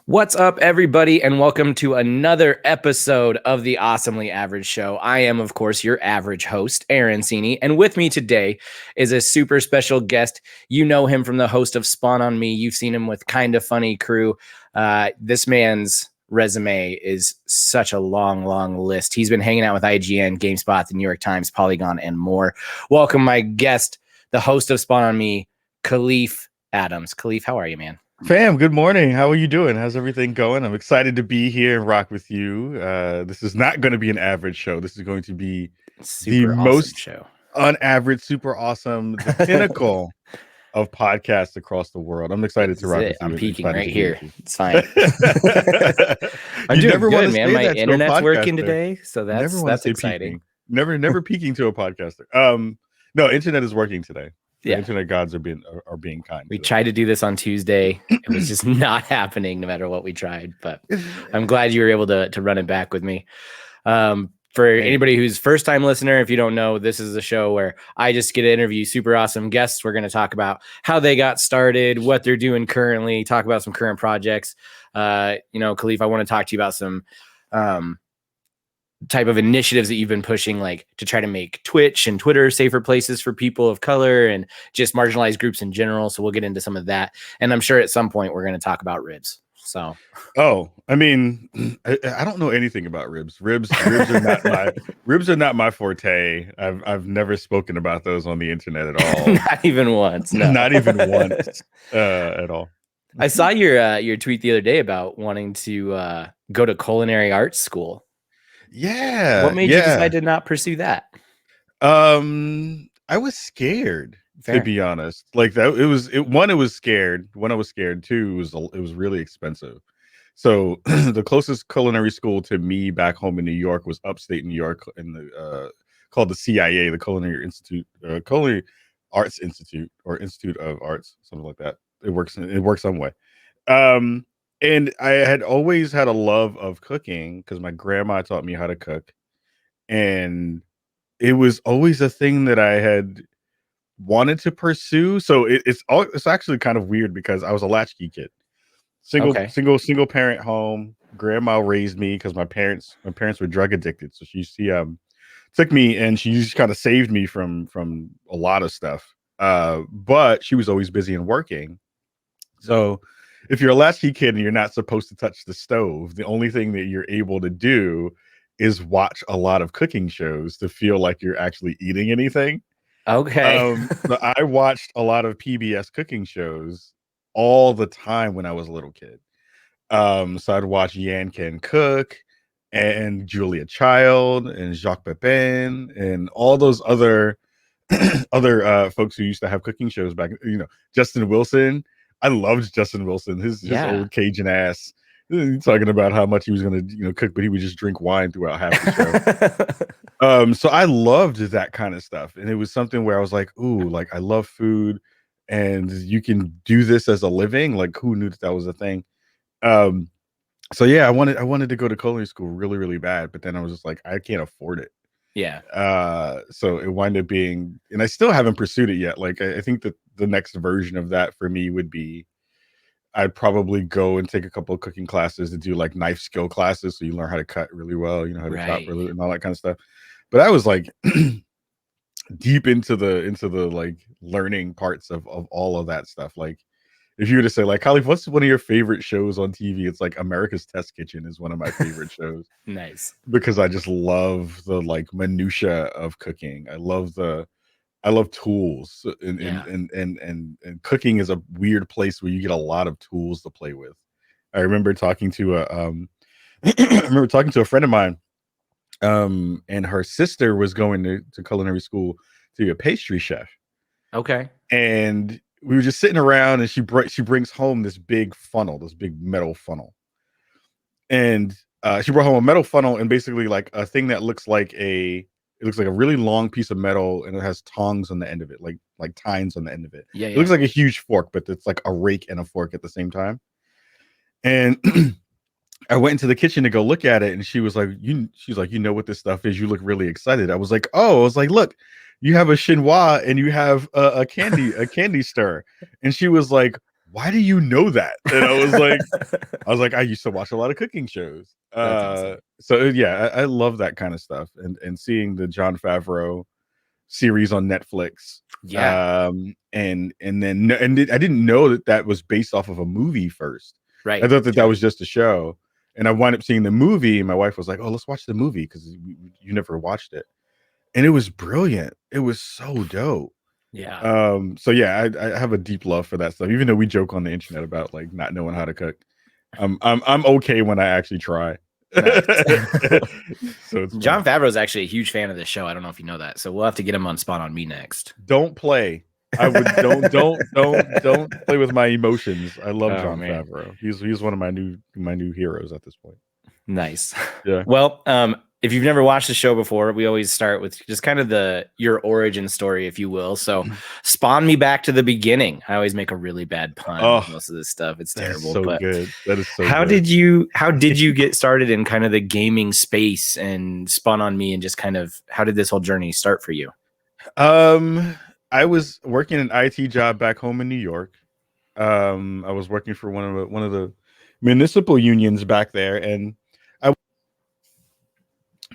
What's up, everybody, and welcome to another episode of the Awesomely Average Show. I am, of course, your average host, Aaron Cini, and with me today is a super special guest. You know him from the host of Spawn on Me. You've seen him with Kinda Funny Crew. This man's resume is such a long list. He's been hanging out with IGN, GameSpot, the New York Times, Polygon, and more. Welcome, my guest, the host of Spawn on Me, Kahlief Adams. Kahlief, how are you, man? Fam, good morning. How are you doing? How's everything going? I'm excited to be here and rock with you. This is not going to be an average show. This is going to be Super the awesome most show. unaverage, super awesome, the pinnacle of podcasts across the world. I'm excited to rock with you. I'm peeking Excited right to be here. with you. It's fine. I'm You doing never good, want to man. say My that to a internet's working podcaster. today, so Never want to that's say exciting. peaking. Never peeking to a podcaster. No, internet is working today. The internet gods are being kind. We tried to do this on Tuesday. It was just not happening no matter what we tried, but I'm glad you were able to run it back with me. For anybody who's first time listener, if you don't know, this is a show where I just get to interview super awesome guests. We're going to talk about how they got started, what they're doing currently, talk about some current projects. Kahlief, I want to talk to you about some type of initiatives that you've been pushing, like to try to make Twitch and Twitter safer places for people of color and just marginalized groups in general. So we'll get into some of that. And I'm sure at some point we're going to talk about ribs. So, I mean, I don't know anything about ribs. Ribs are not my forte. I've never spoken about those on the internet at all. Not even once. No. Not even once at all. I saw your tweet the other day about wanting to go to culinary arts school. Yeah. What made you decide to not pursue that? I was scared. Fair. To be honest, like that, it was scared. When I was scared too, it was really expensive. So the closest culinary school to me back home in New York was upstate New York in the called the CIA, the Culinary Institute, Culinary Arts Institute, or Institute of Arts, something like that. It works some way. And I had always had a love of cooking because my grandma taught me how to cook, and it was always a thing that I had wanted to pursue. So it's actually kind of weird because I was a latchkey kid, single parent home. Grandma raised me because my parents were drug addicted, so she took me and she just kind of saved me from a lot of stuff. But she was always busy and working. So if you're a latchkey kid and you're not supposed to touch the stove, the only thing that you're able to do is watch a lot of cooking shows to feel like you're actually eating anything. Okay. So I watched a lot of PBS cooking shows all the time when I was a little kid. So I'd watch Yan Can Cook and Julia Child and Jacques Pepin and all those other folks who used to have cooking shows back. Justin Wilson. I loved Justin Wilson. His old Cajun ass. Talking about how much he was going to cook, but he would just drink wine throughout half the show. So I loved that kind of stuff, and it was something where I was like, ooh, like I love food, and you can do this as a living. Like, who knew that was a thing? So yeah, I wanted to go to culinary school really bad, but then I was just like, I can't afford it. Yeah. So it wound up being, and I still haven't pursued it yet. Like I think that the next version of that for me would be, I'd probably go and take a couple of cooking classes to do like knife skill classes, so you learn how to cut really well, how to chop really, and all that kind of stuff. But I was like deep into the like learning parts of all of that stuff. Like if you were to say like, Kahlief, what's one of your favorite shows on TV? It's like America's Test Kitchen is one of my favorite shows. Nice. Because I just love the like minutia of cooking. I love tools, and cooking is a weird place where you get a lot of tools to play with. I remember talking to a friend of mine, and her sister was going to culinary school to be a pastry chef. Okay. And we were just sitting around, and she brings home this big funnel, this big metal funnel, and she brought home a metal funnel and basically like a thing that looks like a really long piece of metal, and it has tongs on the end of it, like tines on the end of it. Yeah. It looks like a huge fork, but it's like a rake and a fork at the same time. And I went into the kitchen to go look at it, and she was like, she's like, you know what this stuff is? You look really excited. I was like, look, you have a chinois and you have a candy stir. And she was like, why do you know that? And I used to watch a lot of cooking shows. That's awesome. So yeah, I love that kind of stuff, and seeing the Jon Favreau series on Netflix. Yeah. I didn't know that was based off of a movie first. I Right. thought that was just a show, and I wound up seeing the movie. And my wife was like, "Oh, let's watch the movie because you never watched it," and it was brilliant. It was so dope. Yeah. So yeah, I have a deep love for that stuff. Even though we joke on the internet about like not knowing how to cook, I'm okay when I actually try. Nice. So it's Jon fun. Favreau is actually a huge fan of this show. I don't know if you know that, so we'll have to get him on Spawn on Me next. Don't play. I would don't play with my emotions. I love Jon Favreau. He's one of my new heroes at this point. Nice. Yeah. Well, if you've never watched the show before, we always start with just kind of your origin story, if you will. So spawn me back to the beginning. I always make a really bad pun with most of this stuff. It's terrible. So but good. That is so how good. how did you get started in kind of the gaming space and Spawn on Me, and just kind of how did this whole journey start for you? I was working an IT job back home in New York. I was working for one of the municipal unions back there, and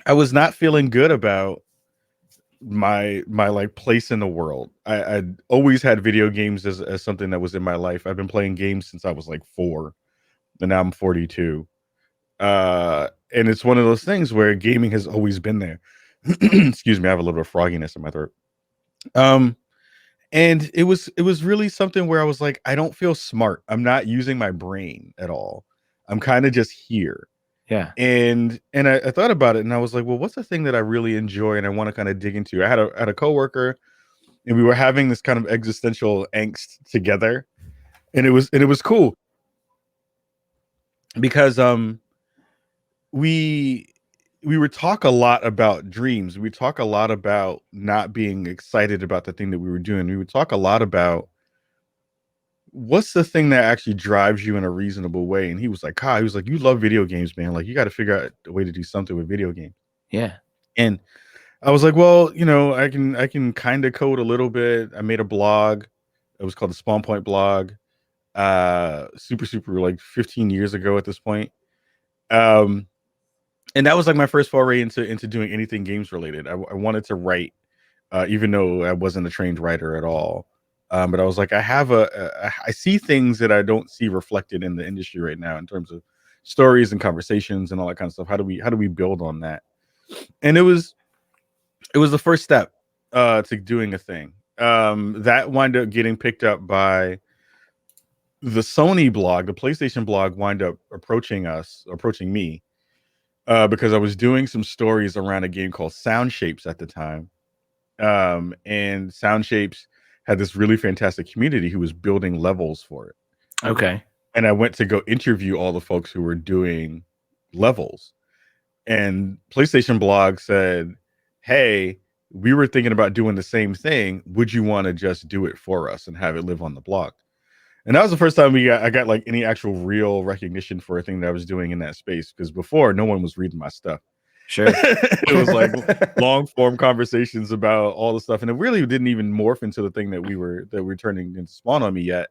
I was not feeling good about my like place in the world. I'd always had video games as something that was in my life. I've been playing games since I was like 4, and now I'm 42. And it's one of those things where gaming has always been there. Excuse me, I have a little bit of frogginess in my throat. And it was really something where I was like, I don't feel smart. I'm not using my brain at all. I'm kind of just here. Yeah. And I thought about it, and I was like, well, what's the thing that I really enjoy and I want to kind of dig into? I had a coworker, and we were having this kind of existential angst together, and it was cool because we would talk a lot about dreams. We talk a lot about not being excited about the thing that we were doing. We would talk a lot about what's the thing that actually drives you in a reasonable way. And he was like, you love video games, man. Like, you got to figure out a way to do something with video games. Yeah. And I was like, well, I can kind of code a little bit. I made a blog. It was called the Spawn Point blog. Super like 15 years ago at this point. And that was like my first foray into doing anything games related. I wanted to write, even though I wasn't a trained writer at all. But I was like, I see things that I don't see reflected in the industry right now in terms of stories and conversations and all that kind of stuff. How do we build on that? And it was the first step to doing a thing. That wound up getting picked up by the Sony blog. The PlayStation blog wound up approaching me because I was doing some stories around a game called Sound Shapes at the time. And Sound Shapes had this really fantastic community who was building levels for it. Okay. And I went to go interview all the folks who were doing levels. And PlayStation blog said, hey, we were thinking about doing the same thing. Would you want to just do it for us and have it live on the blog? And that was the first time I got like any actual real recognition for a thing that I was doing in that space. Because before, no one was reading my stuff. Sure. It was like long form conversations about all the stuff. And it really didn't even morph into the thing that we're turning into Spawn on Me yet.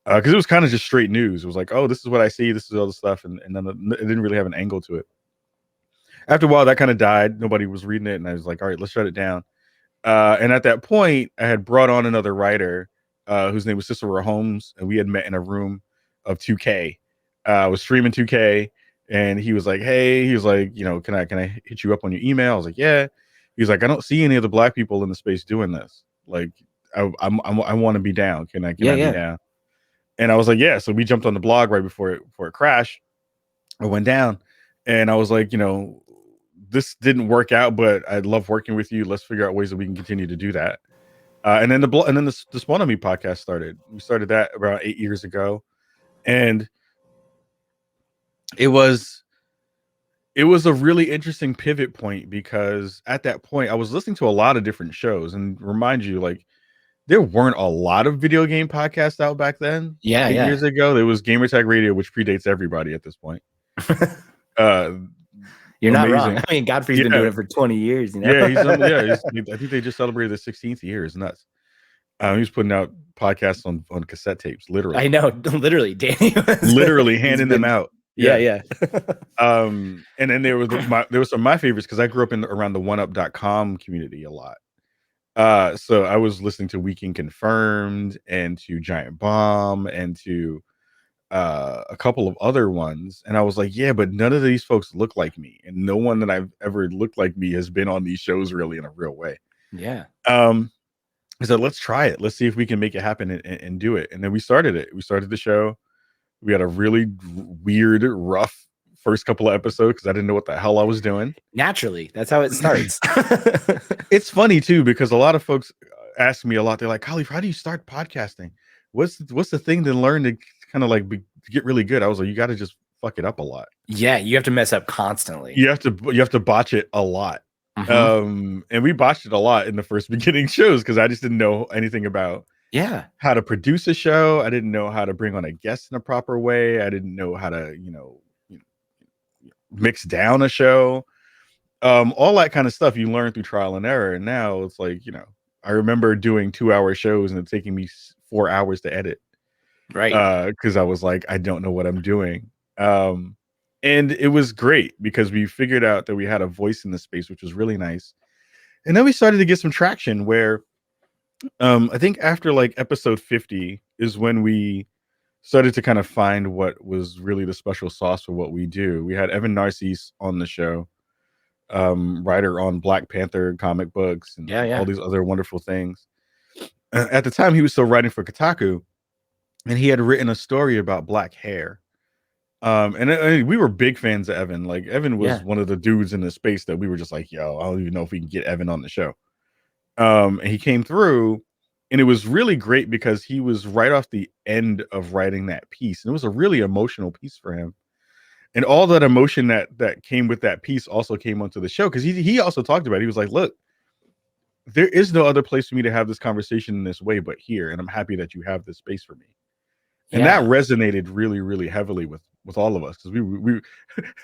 Because it was kind of just straight news. It was like, oh, this is what I see. This is all the stuff. And then it didn't really have an angle to it. After a while, that kind of died. Nobody was reading it. And I was like, all right, let's shut it down. And at that point, I had brought on another writer whose name was Cicero Holmes. And we had met in a room of 2K. I was streaming 2K. And he was like, hey, he was like, can I hit you up on your email? I was like, yeah. He's like, I don't see any of the Black people in the space doing this. Like, I want to be down. Can I be down? And I was like, yeah. So we jumped on the blog right before it crashed. I went down, and I was like, this didn't work out, but I love working with you. Let's figure out ways that we can continue to do that. And then the Spawn on Me podcast started. We started that about 8 years ago, and it was a really interesting pivot point because at that point I was listening to a lot of different shows, and remind you, like, there weren't a lot of video game podcasts out back then. Yeah. 8 years ago, there was Gamertag Radio, which predates everybody at this point. You're not wrong. I mean, Godfrey's been doing it for 20 years. Yeah, I think they just celebrated the 16th year. It's nuts. He was putting out podcasts on cassette tapes, literally. I know, literally, Danny literally handing them out. Yeah, Yeah. yeah. And then there were some of my favorites because I grew up around the oneup.com community a lot. So I was listening to Weekend Confirmed and to Giant Bomb and to a couple of other ones, and I was like, yeah, but none of these folks look like me, and no one that I've ever looked like me has been on these shows really in a real way. Yeah. I said, let's try it. Let's see if we can make it happen and do it. And then we started it. We started the show. We had a really weird, rough first couple of episodes because I didn't know what the hell I was doing. Naturally, that's how it starts. It's funny too because a lot of folks ask me a lot. They're like, Kahlief, how do you start podcasting? What's the thing to learn to kind of like to get really good? I was like, you got to just fuck it up a lot. Yeah, you have to mess up constantly. You have to botch it a lot. And we botched it a lot in the first beginning shows because I just didn't know anything about how to produce a show. I didn't know how to bring on a guest in a proper way. I didn't know how to mix down a show. All that kind of stuff you learn through trial and error. And now it's like, I remember doing 2-hour shows and it taking me 4 hours to edit. Right. Because I was like, I don't know what I'm doing. And it was great because we figured out that we had a voice in the space, which was really nice. And then we started to get some traction where I think after like episode 50 is when we started to kind of find what was really the special sauce for what we do. We had Evan Narcisse on the show, writer on Black Panther comic books and all these other wonderful things. At the time, he was still writing for Kotaku, and he had written a story about black hair. And we were big fans of Evan. Like Evan was one of the dudes in the space that we were just like, yo, I don't even know if we can get Evan on the show. And he came through, and it was really great because he was right off the end of writing that piece. And it was a really emotional piece for him. And all that emotion that came with that piece also came onto the show because he also talked about it. He was like, look, there is no other place for me to have this conversation in this way but here. And I'm happy that you have this space for me. And that resonated really, really heavily with all of us because we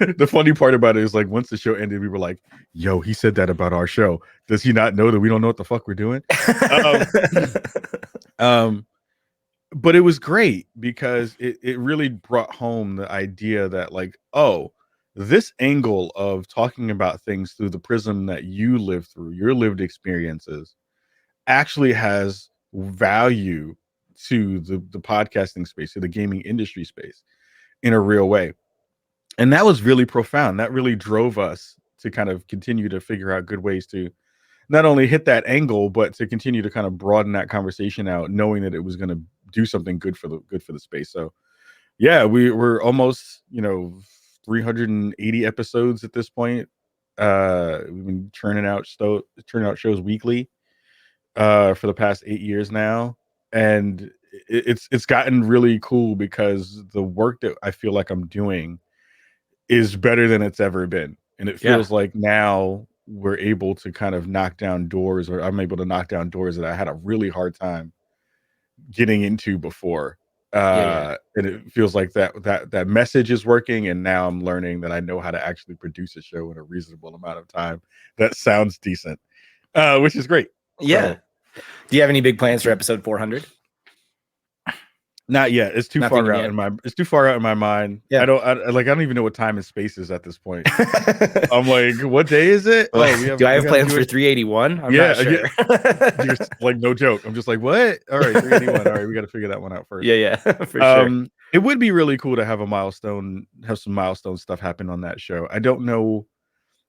the funny part about it is like once the show ended, we were like, yo, he said that about our show. Does he not know that we don't know what the fuck we're doing? But it was great because it really brought home the idea that like, oh, this angle of talking about things through the prism that you live through, your lived experiences, actually has value to the podcasting space, to the gaming industry space in a real way. And that was really profound. That really drove us to kind of continue to figure out good ways to not only hit that angle, but to continue to kind of broaden that conversation out, knowing that it was going to do something good for the space. So yeah, we're almost, 380 episodes at this point. We've been churning out shows weekly for the past 8 years now. And it's gotten really cool because the work that I feel like I'm doing is better than it's ever been. And it feels like now we're able to kind of knock down doors, or I'm able to knock down doors that I had a really hard time getting into before. And it feels like that message is working. And now I'm learning that I know how to actually produce a show in a reasonable amount of time that sounds decent, which is great. Yeah. So, do you have any big plans for episode 400? Not yet. It's too far out in my mind. Yeah. I don't even know what time and space is at this point. I'm like, what day is it? Do I have plans for 381? I'm not sure. Just like, no joke. I'm just like, what? All right, 381. All right, we got to figure that one out first. Yeah, for sure. It would be really cool to have some milestone stuff happen on that show. I don't know.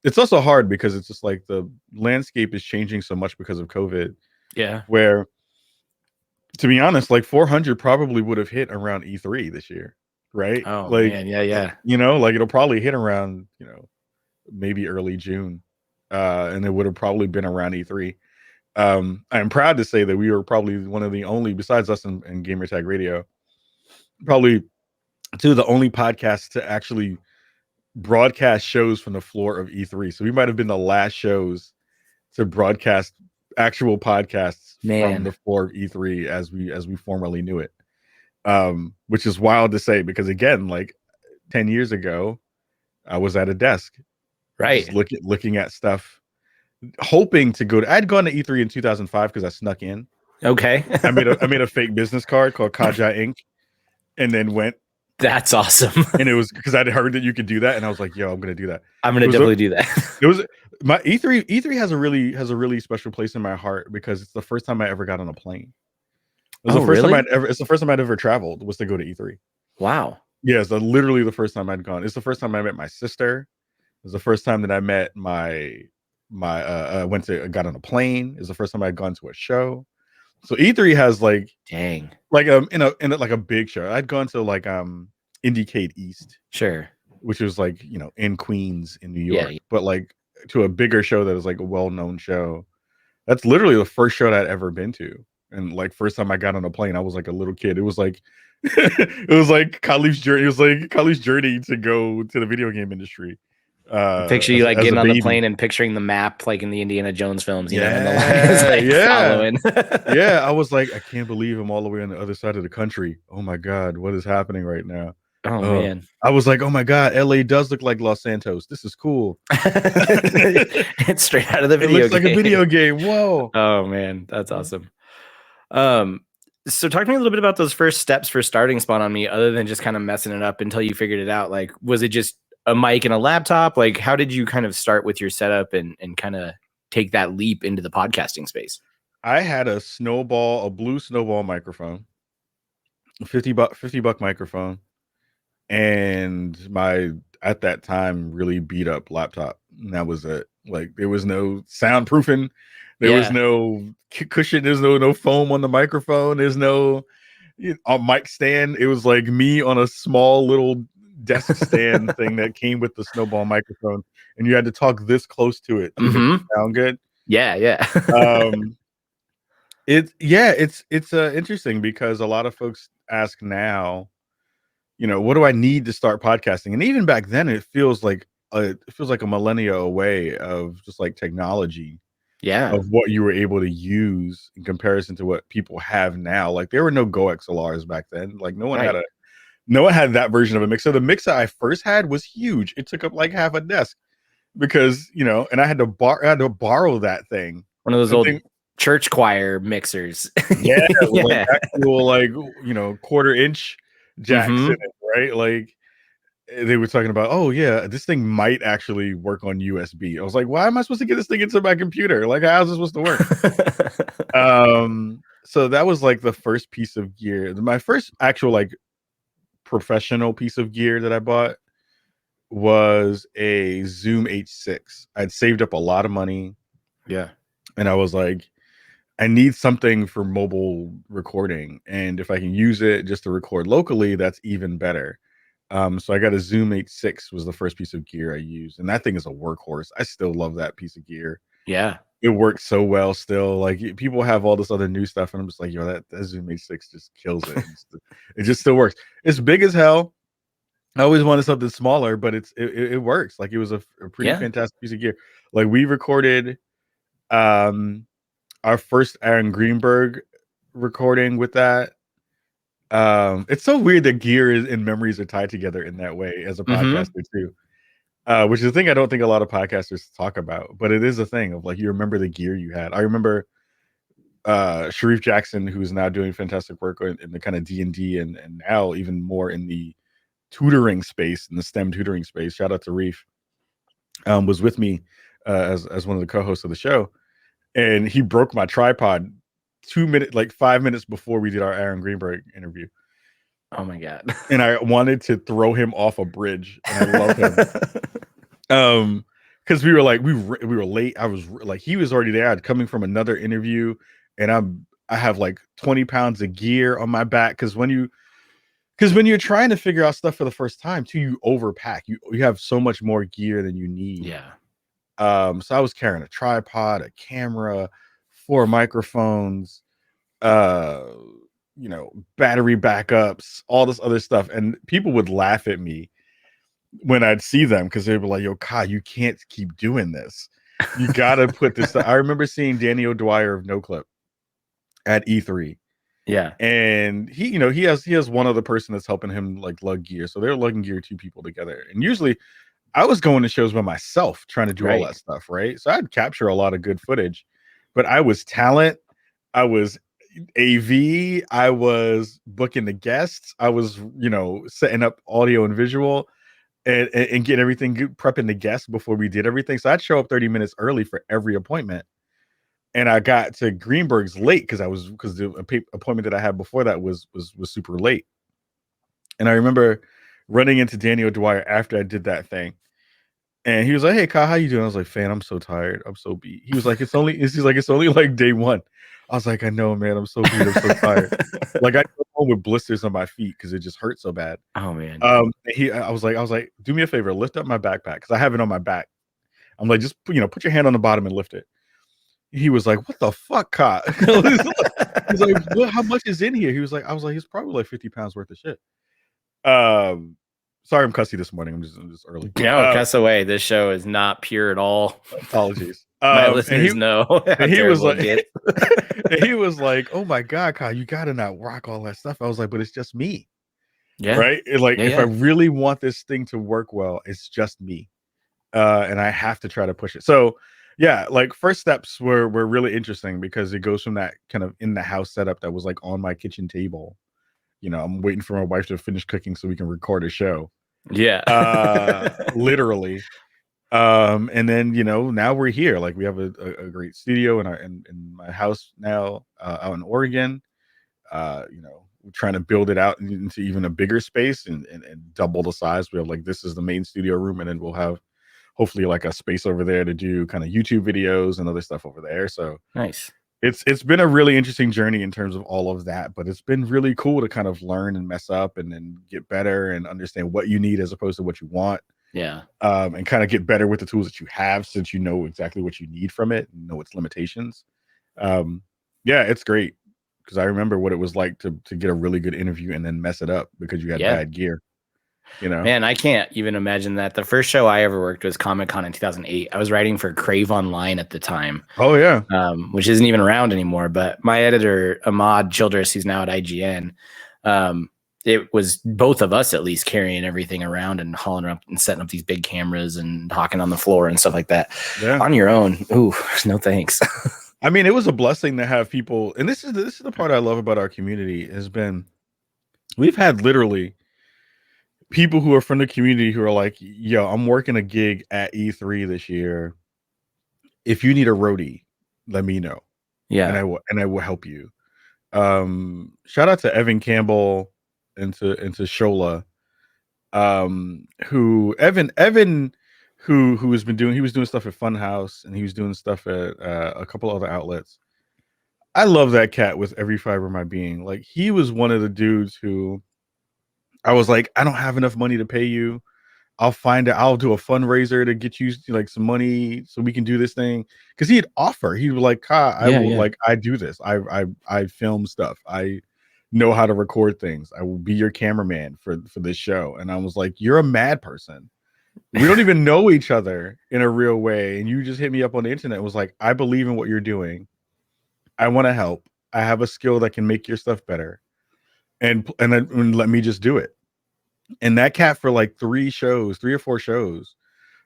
It's also hard because it's just like the landscape is changing so much because of COVID. Yeah. Where, to be honest, like 400 probably would have hit around E3 this year, right? Oh, like, man, yeah. Like it'll probably hit around, maybe early June, and it would have probably been around E3. I'm proud to say that we were probably one of the only, besides us and Gamertag Radio, probably two of the only podcasts to actually broadcast shows from the floor of E3. So we might have been the last shows to broadcast actual podcasts from the floor of E3 as we formerly knew it, which is wild to say because again, like 10 years ago, I was at a desk, right, looking at stuff, hoping to go to. I'd gone to E3 in 2005 because I snuck in. Okay. I made a fake business card called Kaja Inc. and then went. That's awesome. And it was because I'd heard that you could do that, and I was like, "Yo, I'm gonna do that." I'm gonna definitely do that. It was my E3 has a really special place in my heart because it's the first time I ever got on a plane. It was Oh, the first time really? it's the first time I'd ever traveled was to go to E3. Wow. Yeah, it's literally the first time I'd gone. It's the first time I met my sister. It was the first time that I met got on a plane. It was the first time I'd gone to a show. So E3 has Dang. in a like a big show. I'd gone to Indiecade East, Sure. which was in Queens in New Yeah. York, but to a bigger show that is like a well-known show. That's literally the first show that I'd ever been to. And first time I got on a plane, I was like a little kid. It was like it was like Kahlief's journey. It was like Kahlief's journey to go to the video game industry. Picture you As getting a on the baby. plane and picturing the map like in the Indiana Jones films, and the line Yeah, is following. yeah. I was like, I can't believe I'm all the way on the other side of the country. Oh my God, what is happening right now? Oh man. I was like, oh my God, LA does look like Los Santos. This is cool. It's straight out of the It video looks game. like a video game. Whoa. Oh man, that's awesome. So talk to me a little bit about those first steps for starting Spawn on Me, other than just kind of messing it up until you figured it out. Like, was it just a mic and a laptop? Like, how did you kind of start with your setup and kind of take that leap into the podcasting space? I had a blue snowball microphone, $50 microphone, and my at that time really beat up laptop. And that was it. Like there was no soundproofing, there was no cushion, there's no foam on the microphone, there's no a mic stand. It was like me on a small little desk stand thing that came with the snowball microphone, and you had to talk this close to it to make it sound good. Yeah. It's interesting because a lot of folks ask now, what do I need to start podcasting? And even back then, it feels like a millennia away of just like technology, of what you were able to use in comparison to what people have now. Like there were no Go XLRs back then. Like no one had that version of a mixer. The mixer I first had was huge. It took up like half a desk because and I had to borrow that thing. One of those old church choir mixers. Yeah, with actual quarter-inch jacks in it, right? Like they were talking about, oh yeah, this thing might actually work on USB. I was like, why am I supposed to get this thing into my computer? Like, how's this supposed to work? So that was like the first piece of gear. My first actual professional piece of gear that I bought was a Zoom H6. I'd saved up a lot of money. Yeah. And I was like, I need something for mobile recording. And if I can use it just to record locally, that's even better. So I got a Zoom H6 was the first piece of gear I used. And that thing is a workhorse. I still love that piece of gear. Yeah. It works so well still. Like people have all this other new stuff. And I'm just like, yo, that Zoom H6 just kills it. It just still works. It's big as hell. I always wanted something smaller, but it works. Like it was a pretty fantastic piece of gear. Like we recorded our first Aaron Greenberg recording with that. It's so weird that gear and memories are tied together in that way as a podcaster too. Which is a thing I don't think a lot of podcasters talk about, but it is a thing of like you remember the gear you had. I remember Sharif Jackson, who's now doing fantastic work in the kind of D&D and now even more in the tutoring space, in the STEM tutoring space. Shout out to Reef. Was with me as one of the co-hosts of the show. And he broke my tripod 5 minutes before we did our Aaron Greenberg interview. Oh my God. And I wanted to throw him off a bridge. And I love him. Because we were late. I was like, he was already there. I'd coming from another interview, and I have like 20 pounds of gear on my back. Because when you're trying to figure out stuff for the first time too, you overpack. You have so much more gear than you need. Yeah. So I was carrying a tripod, a camera, 4 microphones, battery backups, all this other stuff. And people would laugh at me when I'd see them because they'd be like, yo, Kai, you can't keep doing this. You got to put this. I remember seeing Danny O'Dwyer of NoClip at E3. Yeah. And he has one other person that's helping him like lug gear. So they're lugging gear 2 people together. And usually I was going to shows by myself trying to do all that stuff, right? So I'd capture a lot of good footage, but I was talent. I was AV, I was booking the guests, I was, setting up audio and visual and getting everything prepping the guests before we did everything. So I'd show up 30 minutes early for every appointment. And I got to Greenberg's late because the appointment that I had before that was super late. And I remember running into Daniel Dwyer after I did that thing. And he was like, "Hey, Kyle, how you doing?" I was like, "Fan, I'm so tired. I'm so beat." He was like, "It's only like day one." I was like, "I know, man. I'm so beat. I'm so tired." Like I go home with blisters on my feet because it just hurts so bad. Oh man. I was like, "Do me a favor, lift up my backpack because I have it on my back." I'm like, "Just put your hand on the bottom and lift it." He was like, "What the fuck, Kyle?" He's like, "What? How much is in here?" I was like, "It's probably like 50 pounds worth of shit." Sorry, I'm cussy this morning. I'm just early. No, cuss away. This show is not pure at all. Apologies. My listeners know how and he was terrible it like, gets. and he was like, "Oh my God, Kyle, you gotta not rock all that stuff." I was like, "But it's just me, Yeah. right? Like, Yeah, if I yeah. really want this thing to work well, it's just me, and I have to try to push it." So, yeah, like first steps were really interesting because it goes from that kind of in the house setup that was like on my kitchen table. I'm waiting for my wife to finish cooking so we can record a show. Yeah. Literally. And then now we're here. Like we have a great studio in my house now, out in Oregon. We're trying to build it out into even a bigger space and double the size. We have like, this is the main studio room, and then we'll have hopefully like a space over there to do kind of YouTube videos and other stuff over there. So Nice. it's been a really interesting journey in terms of all of that, but it's been really cool to kind of learn and mess up and then get better and understand what you need as opposed to what you want. Yeah. And kind of get better with the tools that you have, since you know exactly what you need from it and know its limitations. Yeah, it's great because I remember what it was like to get a really good interview and then mess it up because you had bad gear. Man, I can't even imagine that. The first show I ever worked was Comic-Con in 2008. I was writing for Crave Online at the time. Oh yeah. Which isn't even around anymore. But my editor, Ahmad Childress, who's now at IGN, it was both of us at least carrying everything around and hauling up and setting up these big cameras and talking on the floor and stuff like that. Yeah. On your own. Ooh, no thanks. I mean, it was a blessing to have people, and this is the part I love about our community has been, we've had literally people who are from the community who are like, "Yo, I'm working a gig at E3 this year. If you need a roadie, let me know." Yeah. And I will help you. Shout out to Evan Campbell and to Shola. Who has been doing, he was doing stuff at Funhouse and he was doing stuff at a couple other outlets. I love that cat with every fiber of my being. Like, he was one of the dudes who I was like, "I don't have enough money to pay you. I'll do a fundraiser to get you like some money so we can do this thing." Because he'd offer, he was like, I do this. I film stuff. I know how to record things. I will be your cameraman for this show. And I was like, "You're a mad person. We don't even know each other in a real way. And you just hit me up on the internet." It was like, "I believe in what you're doing. I want to help. I have a skill that can make your stuff better. And then let me just do it." And that cat for like 3 or 4 shows,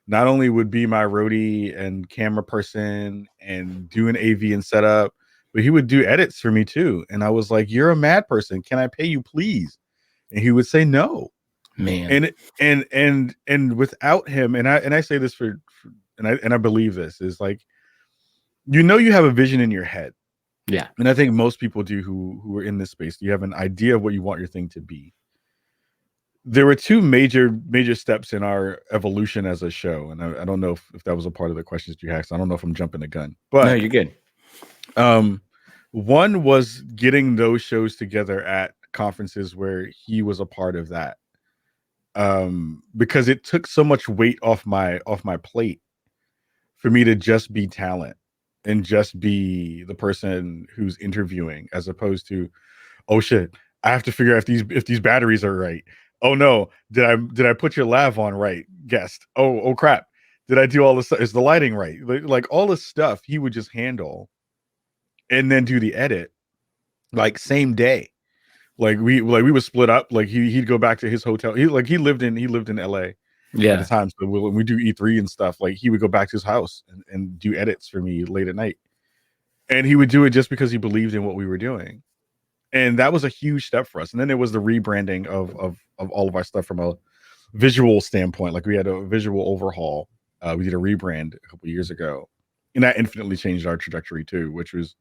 not only would be my roadie and camera person and do an AV and setup, but he would do edits for me too. And I was like, "You're a mad person. Can I pay you, please?" And he would say no. Man. And without him, and I say this and I believe this is like, you have a vision in your head. Yeah. And I think most people do who are in this space. You have an idea of what you want your thing to be. There were 2 major steps in our evolution as a show, and I don't know if that was a part of the questions you asked. I don't know if I'm jumping the gun, but no, you're good. One was getting those shows together at conferences where he was a part of that, because it took so much weight off my plate for me to just be talent and just be the person who's interviewing, as opposed to, "Oh shit, I have to figure out if these batteries are right. Oh no, did I put your lav on right, guest? Oh crap, did I do all this stuff? Is the lighting right?" Like all this stuff he would just handle and then do the edit like same day. Like we would split up. Like he'd go back to his hotel. He lived in LA at the time. So when we do E3 and stuff, like he would go back to his house and do edits for me late at night. And he would do it just because he believed in what we were doing. And that was a huge step for us. And then there was the rebranding of all of our stuff from a visual standpoint. Like we had a visual overhaul. We did a rebrand a couple of years ago, and that infinitely changed our trajectory too. Which was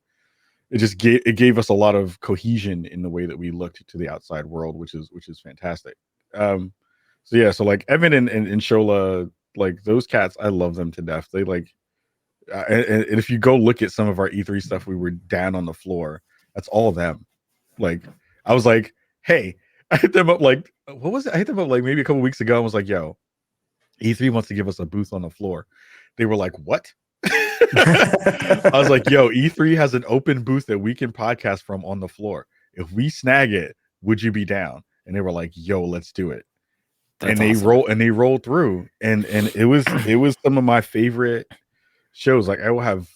it gave us a lot of cohesion in the way that we looked to the outside world, which is fantastic. So yeah, so like Evan and Shola, like those cats, I love them to death. They like, and if you go look at some of our E3 stuff, we were down on the floor. That's all them. Like I was like, hey, I hit them up like, what was it? I hit them up like maybe a couple weeks ago. I was like, yo, E3 wants to give us a booth on the floor. They were like, what? I was like, yo, E3 has an open booth that we can podcast from on the floor. If we snag it, would you be down? And they were like, yo, let's do it. That's and they awesome. rolled through. And it was some of my favorite shows. Like I will have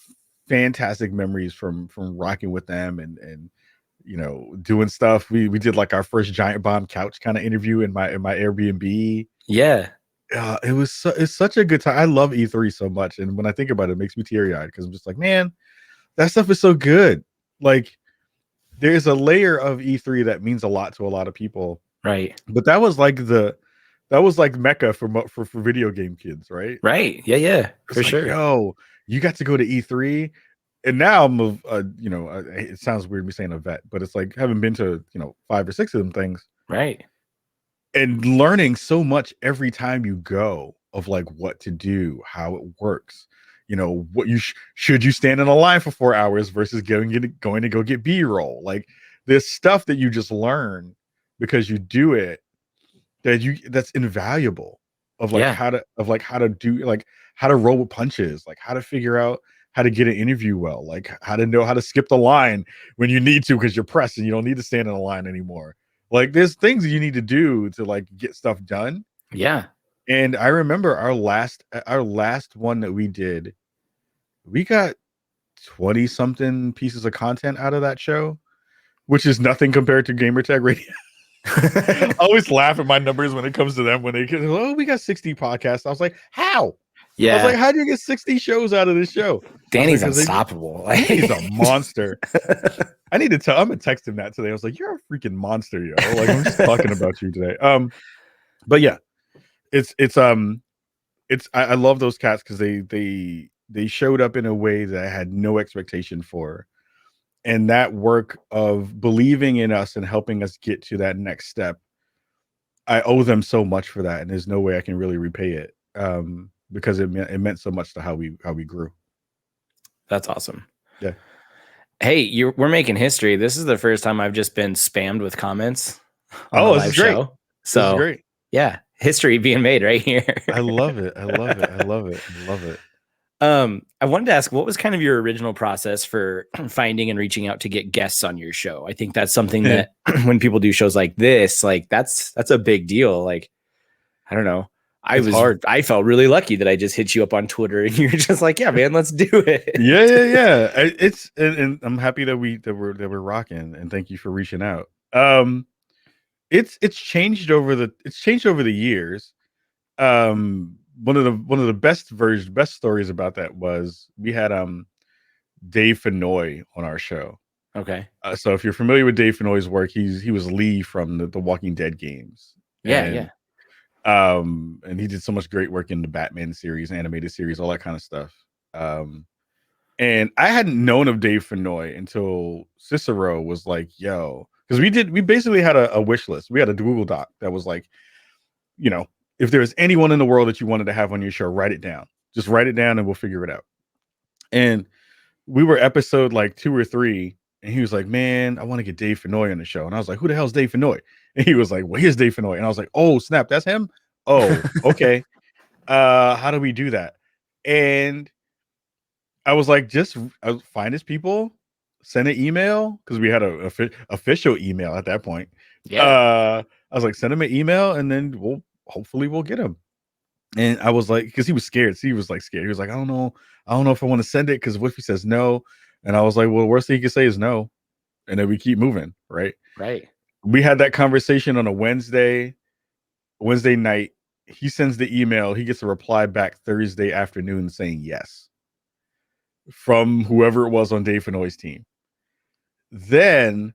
fantastic memories from rocking with them and you know, doing stuff. We did like our first Giant Bomb couch kind of interview in my Airbnb. Yeah. It's such a good time. I love E3 so much, and when I think about it, it makes me teary-eyed because I'm just like, man, that stuff is so good. Like there's a layer of E3 that means a lot to a lot of people. Right. But that was like Mecca for video game kids, right? Right. Yeah. Yeah. It's For like, sure. yo, you got to go to E3. And now I'm you know, it sounds weird me saying a vet, but it's like having been to, you know, 5 or 6 of them things. Right. And learning so much every time you go of like what to do, how it works, you know, what you should you stand in a line for 4 hours versus going to go get B-roll. Like this stuff that you just learn because you do it that's invaluable of like Yeah. how to do like how to roll with punches, like how to figure out how to get an interview well, like how to know how to skip the line when you need to because you're pressed and you don't need to stand in a line anymore. Like there's things you need to do to like get stuff done. Yeah. And I remember our last one that we did, we got 20 something pieces of content out of that show, which is nothing compared to Gamertag Radio. I always laugh at my numbers when it comes to them when they we got 60 podcasts. I was like, how? Yeah. I was like, how do you get 60 shows out of this show? Danny's like, unstoppable. Danny's a monster. I'm gonna text him that today. I was like, you're a freaking monster, yo. Like I'm just talking about you today. But yeah, I love those cats because they showed up in a way that I had no expectation for. And that work of believing in us and helping us get to that next step, I owe them so much for that, and there's no way I can really repay it because it meant so much to how we grew. That's awesome. Yeah. Hey, we're making history. This is the first time I've just been spammed with comments on the This live is great. show. So this is great. Yeah, history being made right here. I love it. I love it. I love it. I love it. I wanted to ask, what was kind of your original process for finding and reaching out to get guests on your show? I think that's something that when people do shows like this, like that's a big deal. Like, I don't know. I felt really lucky that I just hit you up on Twitter and you're just like, yeah, man, let's do it. Yeah. It's and I'm happy that we're rocking, and thank you for reaching out. It's changed over the years. One of the best stories about that was we had Dave Fennoy on our show. Okay. So if you're familiar with Dave Fennoy's work, he was Lee from the Walking Dead games. Yeah. And he did so much great work in the Batman series, animated series, all that kind of stuff. And I hadn't known of Dave Fennoy until Cicero was like, yo, because we basically had a wish list. We had a Google Doc that was like, you know, if there's anyone in the world that you wanted to have on your show, write it down. Just write it down and we'll figure it out. And we were episode like 2 or 3. And he was like, man, I want to get Dave Fennoy on the show. And I was like, who the hell's Dave Fennoy? And he was like, well, here's Dave Fennoy. And I was like, oh, snap, that's him? Oh, okay. How do we do that? And I was like, just find his people, send an email, because we had a official email at that point. Yeah. I was like, send him an email, and then hopefully we'll get him. And I was like, because he was scared. So he was like scared. He was like, I don't know if I want to send it, because what if he says no? And I was like, well, the worst thing he could say is no. And then we keep moving, right? Right. We had that conversation on a Wednesday night. He sends the email. He gets a reply back Thursday afternoon saying yes. from whoever it was on Dave Fenoy's team. Then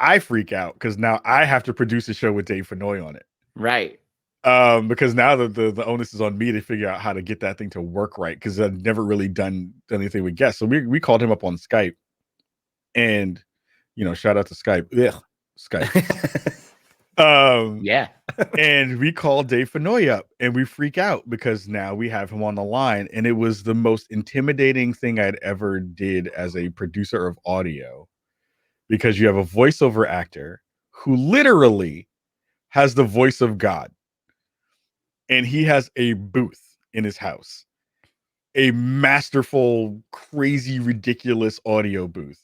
I freak out because now I have to produce a show with Dave Fenoy on it. Right. Because now the onus is on me to figure out how to get that thing to work right, because I've never really done anything with guests. So we called him up on Skype, and shout out to Skype. Ugh, Skype. Yeah. And we called Dave Fenoy up, and we freak out because now we have him on the line, and it was the most intimidating thing I'd ever did as a producer of audio, because you have a voiceover actor who literally has the voice of God. And he has a booth in his house, a masterful, crazy, ridiculous audio booth,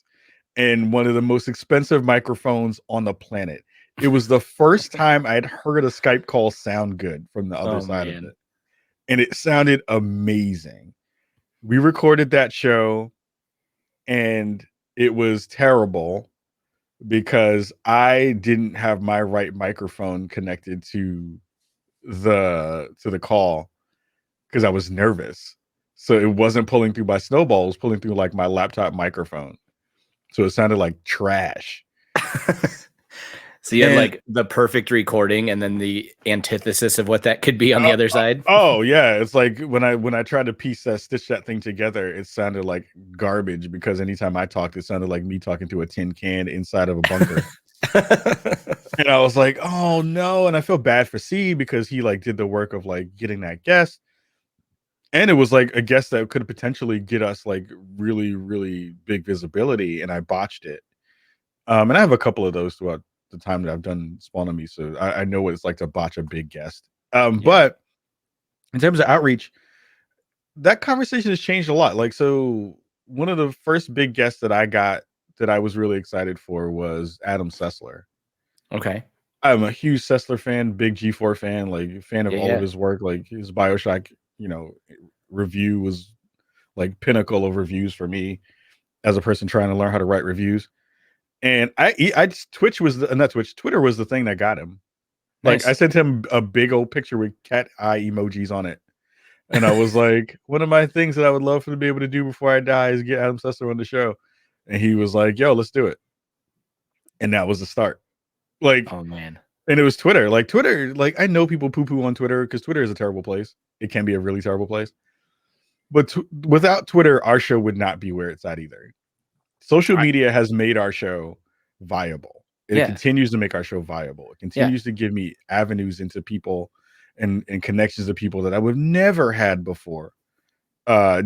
and one of the most expensive microphones on the planet. It was the first time I'd heard a Skype call sound good from the other side of it. And it sounded amazing. We recorded that show, and it was terrible because I didn't have my right microphone connected to the call because I was nervous. So it wasn't pulling through my snowball, it was pulling through like my laptop microphone. So it sounded like trash. So you had like the perfect recording and then the antithesis of what that could be on the other side. Oh yeah. It's like when I tried to stitch that thing together, it sounded like garbage, because anytime I talked, it sounded like me talking to a tin can inside of a bunker. And I was like, oh no. And I feel bad for C, because he like did the work of like getting that guest. And it was like a guest that could potentially get us like really, really big visibility, and I botched it. And I have a couple of those throughout the time that I've done Spawn on Me, so I know what it's like to botch a big guest. But in terms of outreach, that conversation has changed a lot. Like, so one of the first big guests that I got that I was really excited for was Adam Sessler. Okay. I'm a huge Sessler fan, big G4 fan, like fan of all of his work. Like his BioShock, review was like pinnacle of reviews for me as a person trying to learn how to write reviews. And Twitter was the thing that got him. Like, nice. I sent him a big old picture with cat eye emojis on it. And I was like, one of my things that I would love to be able to do before I die is get Adam Sessler on the show. And he was like, yo, let's do it. And that was the start. Like, oh man. And it was Twitter. Like I know people poo-poo on Twitter because Twitter is a terrible place. It can be a really terrible place. But without Twitter, our show would not be where it's at either. Social media has made our show viable. It continues to make our show viable. It continues to give me avenues into people and connections to people that I would have never had before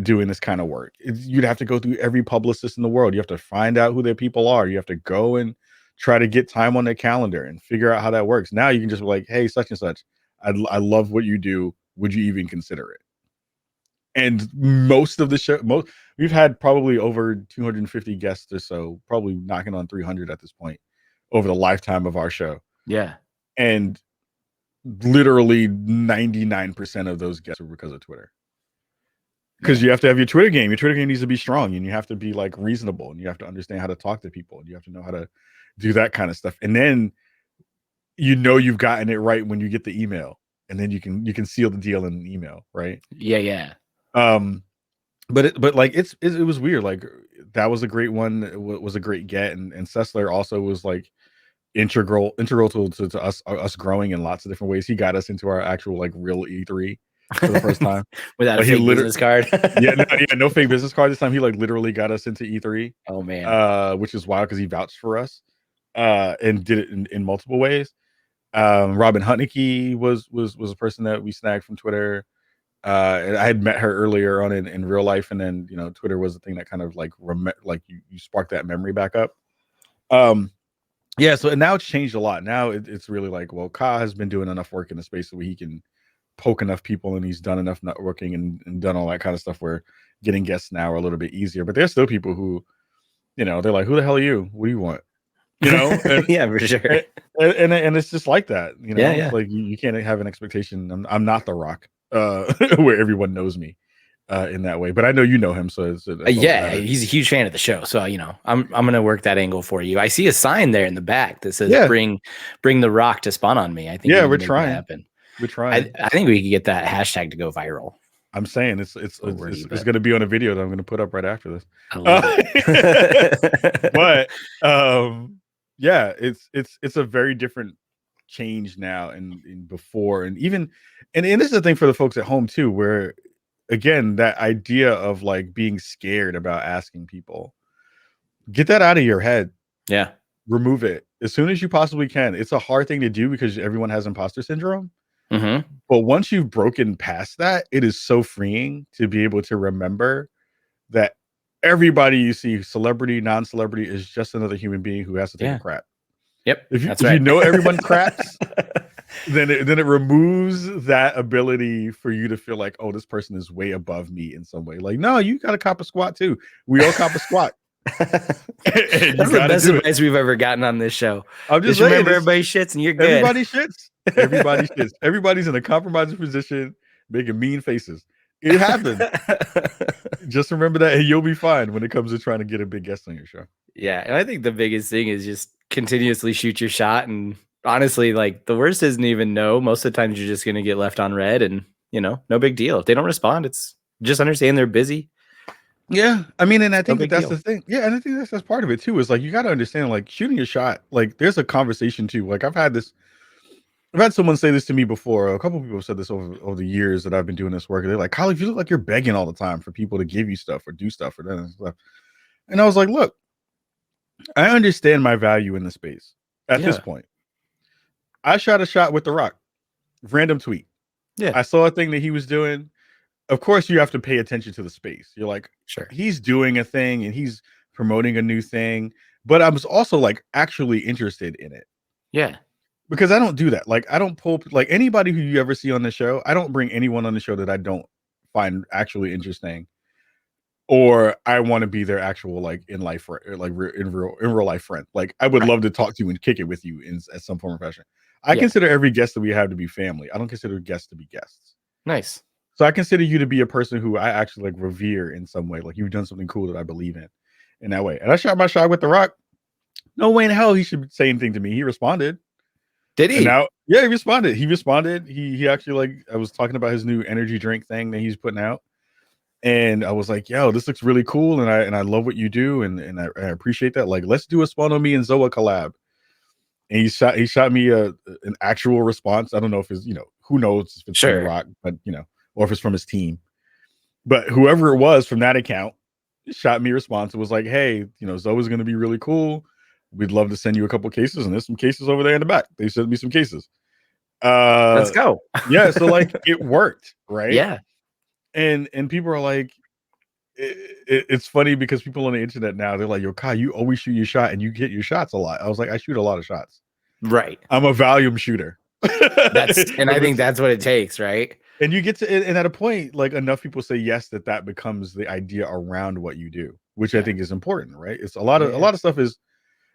doing this kind of work. You'd have to go through every publicist in the world. You have to find out who their people are. You have to go and try to get time on their calendar and figure out how that works. Now you can just be like, hey, such and such, I love what you do. Would you even consider it? And most of the show, we've had probably over 250 guests or so, probably knocking on 300 at this point over the lifetime of our show. Yeah. And literally 99% of those guests are because of Twitter. Because you have to have your Twitter game. Your Twitter game needs to be strong, and you have to be like reasonable, and you have to understand how to talk to people, and you have to know how to do that kind of stuff. And then you've gotten it right when you get the email, and then you can seal the deal in an email, right? Yeah. But it was weird. Like, that was a great one. It was a great get, and Sessler also was like integral to us growing in lots of different ways. He got us into our actual like real E3 for the first time without a fake business card. no fake business card this time. He like literally got us into E3. Oh man, which is wild because he vouched for us and did it in multiple ways. Robin Hutnicki was a person that we snagged from Twitter. And I had met her earlier on in real life, and then Twitter was the thing that kind of like you sparked that memory back up. So and now it's changed a lot. Now it's really like, well, Ka has been doing enough work in the space where he can poke enough people, and he's done enough networking and done all that kind of stuff where getting guests now are a little bit easier. But there's still people who, they're like, who the hell are you? What do you want? And, yeah, for sure. And it's just like that, Yeah. Like you can't have an expectation. I'm not The Rock, where everyone knows me in that way. But I know you know him, so he's a huge fan of the show. So I'm gonna work that angle for you. I see a sign there in the back that says bring The Rock to Spawn on Me. I think we're trying. I think we could get that hashtag to go viral. I'm saying it's going to be on a video that I'm going to put up right after this. I love it. But yeah, it's a very different change now and before, and even and this is the thing for the folks at home too, where again that idea of like being scared about asking people, get that out of your head. Yeah, remove it as soon as you possibly can. It's a hard thing to do because everyone has imposter syndrome. Mm-hmm. But once you've broken past that, it is so freeing to be able to remember that everybody you see, celebrity, non-celebrity, is just another human being who has to take a crap. Yep. If you know everyone craps, then it removes that ability for you to feel like, oh, this person is way above me in some way. Like, no, you got to cop a squat too. We all cop a squat. That's the best advice we've ever gotten on this show. I'm just remember everybody shits and you're good. Everybody shits. Everybody shits. Everybody's in a compromising position, making mean faces. It happens. Just remember that, and you'll be fine when it comes to trying to get a big guest on your show. Yeah, and I think the biggest thing is just continuously shoot your shot. And honestly, like the worst isn't even no. Most of the times you're just going to get left on red, and no big deal. If they don't respond, it's just understand they're busy. Yeah, I mean, and I think that's the thing. Yeah, and I think that's part of it too. Is like you got to understand, like shooting a shot. Like there's a conversation too. Like I've had someone say this to me before. A couple of people have said this over the years that I've been doing this work. They're like, Kahlief, you look like you're begging all the time for people to give you stuff or do stuff or that and stuff. And I was like, look, I understand my value in the space at this point. I shot a shot with The Rock, random tweet. Yeah, I saw a thing that he was doing. Of course, you have to pay attention to the space. You're like, sure, he's doing a thing and he's promoting a new thing. But I was also like actually interested in it. Yeah. Because I don't do that. Like, I don't pull like anybody who you ever see on the show. I don't bring anyone on the show that I don't find actually interesting, or I want to be their actual like in life, like in real life friend. Like, I would love to talk to you and kick it with you at some form or fashion. I consider every guest that we have to be family. I don't consider guests to be guests. Nice. So I consider you to be a person who I actually like revere in some way. Like you've done something cool that I believe in that way. And I shot my shot with The Rock. No way in hell he should say anything to me. He responded. Did he? Yeah, he responded. He actually, like, I was talking about his new energy drink thing that he's putting out. And I was like, yo, this looks really cool. And I love what you do. And I appreciate that. Like, let's do a Spawn on Me and Zoa collab. And he shot me an actual response. I don't know if it's, who knows if it's from The Rock, but or if it's from his team. But whoever it was from that account shot me a response. It was like, hey, Zoa's going to be really cool. We'd love to send you a couple cases, and there's some cases over there in the back. They sent me some cases. Let's go. Yeah, so like it worked, right? Yeah. And people are like, it's funny because people on the internet now, they're like, yo, Kai, you always shoot your shot and you hit your shots a lot. I was like, I shoot a lot of shots. Right. I'm a volume shooter. I think that's what it takes, right? And you get to, and at a point, like enough people say yes, that becomes the idea around what you do, which I think is important, right? It's a lot of stuff is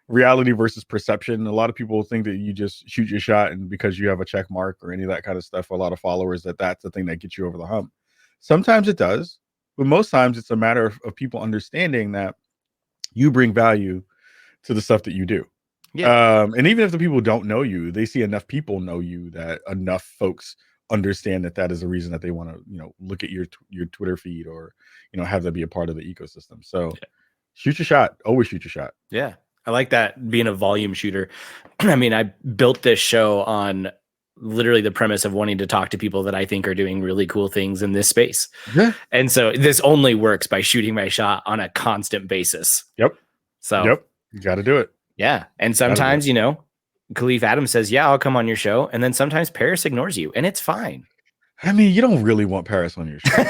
reality versus perception. A lot of people think that you just shoot your shot and because you have a check mark or any of that kind of stuff, or a lot of followers, that's the thing that gets you over the hump. Sometimes it does, but most times it's a matter of people understanding that you bring value to the stuff that you do. Yeah. And even if the people don't know you, they see enough people know you that enough folks understand that is a reason that they want to, look at your Twitter feed or, have that be a part of the ecosystem. So shoot your shot. Always shoot your shot. Yeah. I like that, being a volume shooter. I mean, I built this show on literally the premise of wanting to talk to people that I think are doing really cool things in this space. Yeah. And so this only works by shooting my shot on a constant basis. Yep. So you got to do it. Yeah. And sometimes, Kahlief Adams says, yeah, I'll come on your show. And then sometimes Paris ignores you, and it's fine. I mean, you don't really want Paris on your show.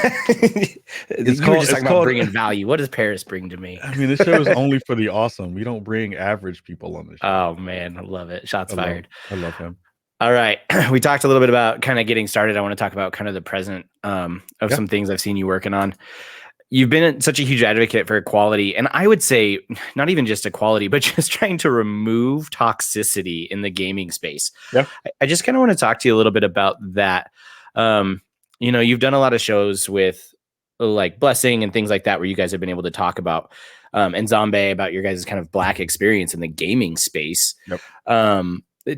You were just talking about bringing value. What does Paris bring to me? I mean, this show is only for the awesome. We don't bring average people on the show. Oh, man. I love it. Shots fired. I love him. All right. We talked a little bit about kind of getting started. I want to talk about kind of the present of some things I've seen you working on. You've been such a huge advocate for equality, and I would say not even just equality, but just trying to remove toxicity in the gaming space. Yeah. I just kind of want to talk to you a little bit about that. You've done a lot of shows with like Blessing and things like that, where you guys have been able to talk about, and Zombie, about your guys' kind of Black experience in the gaming space. Yep.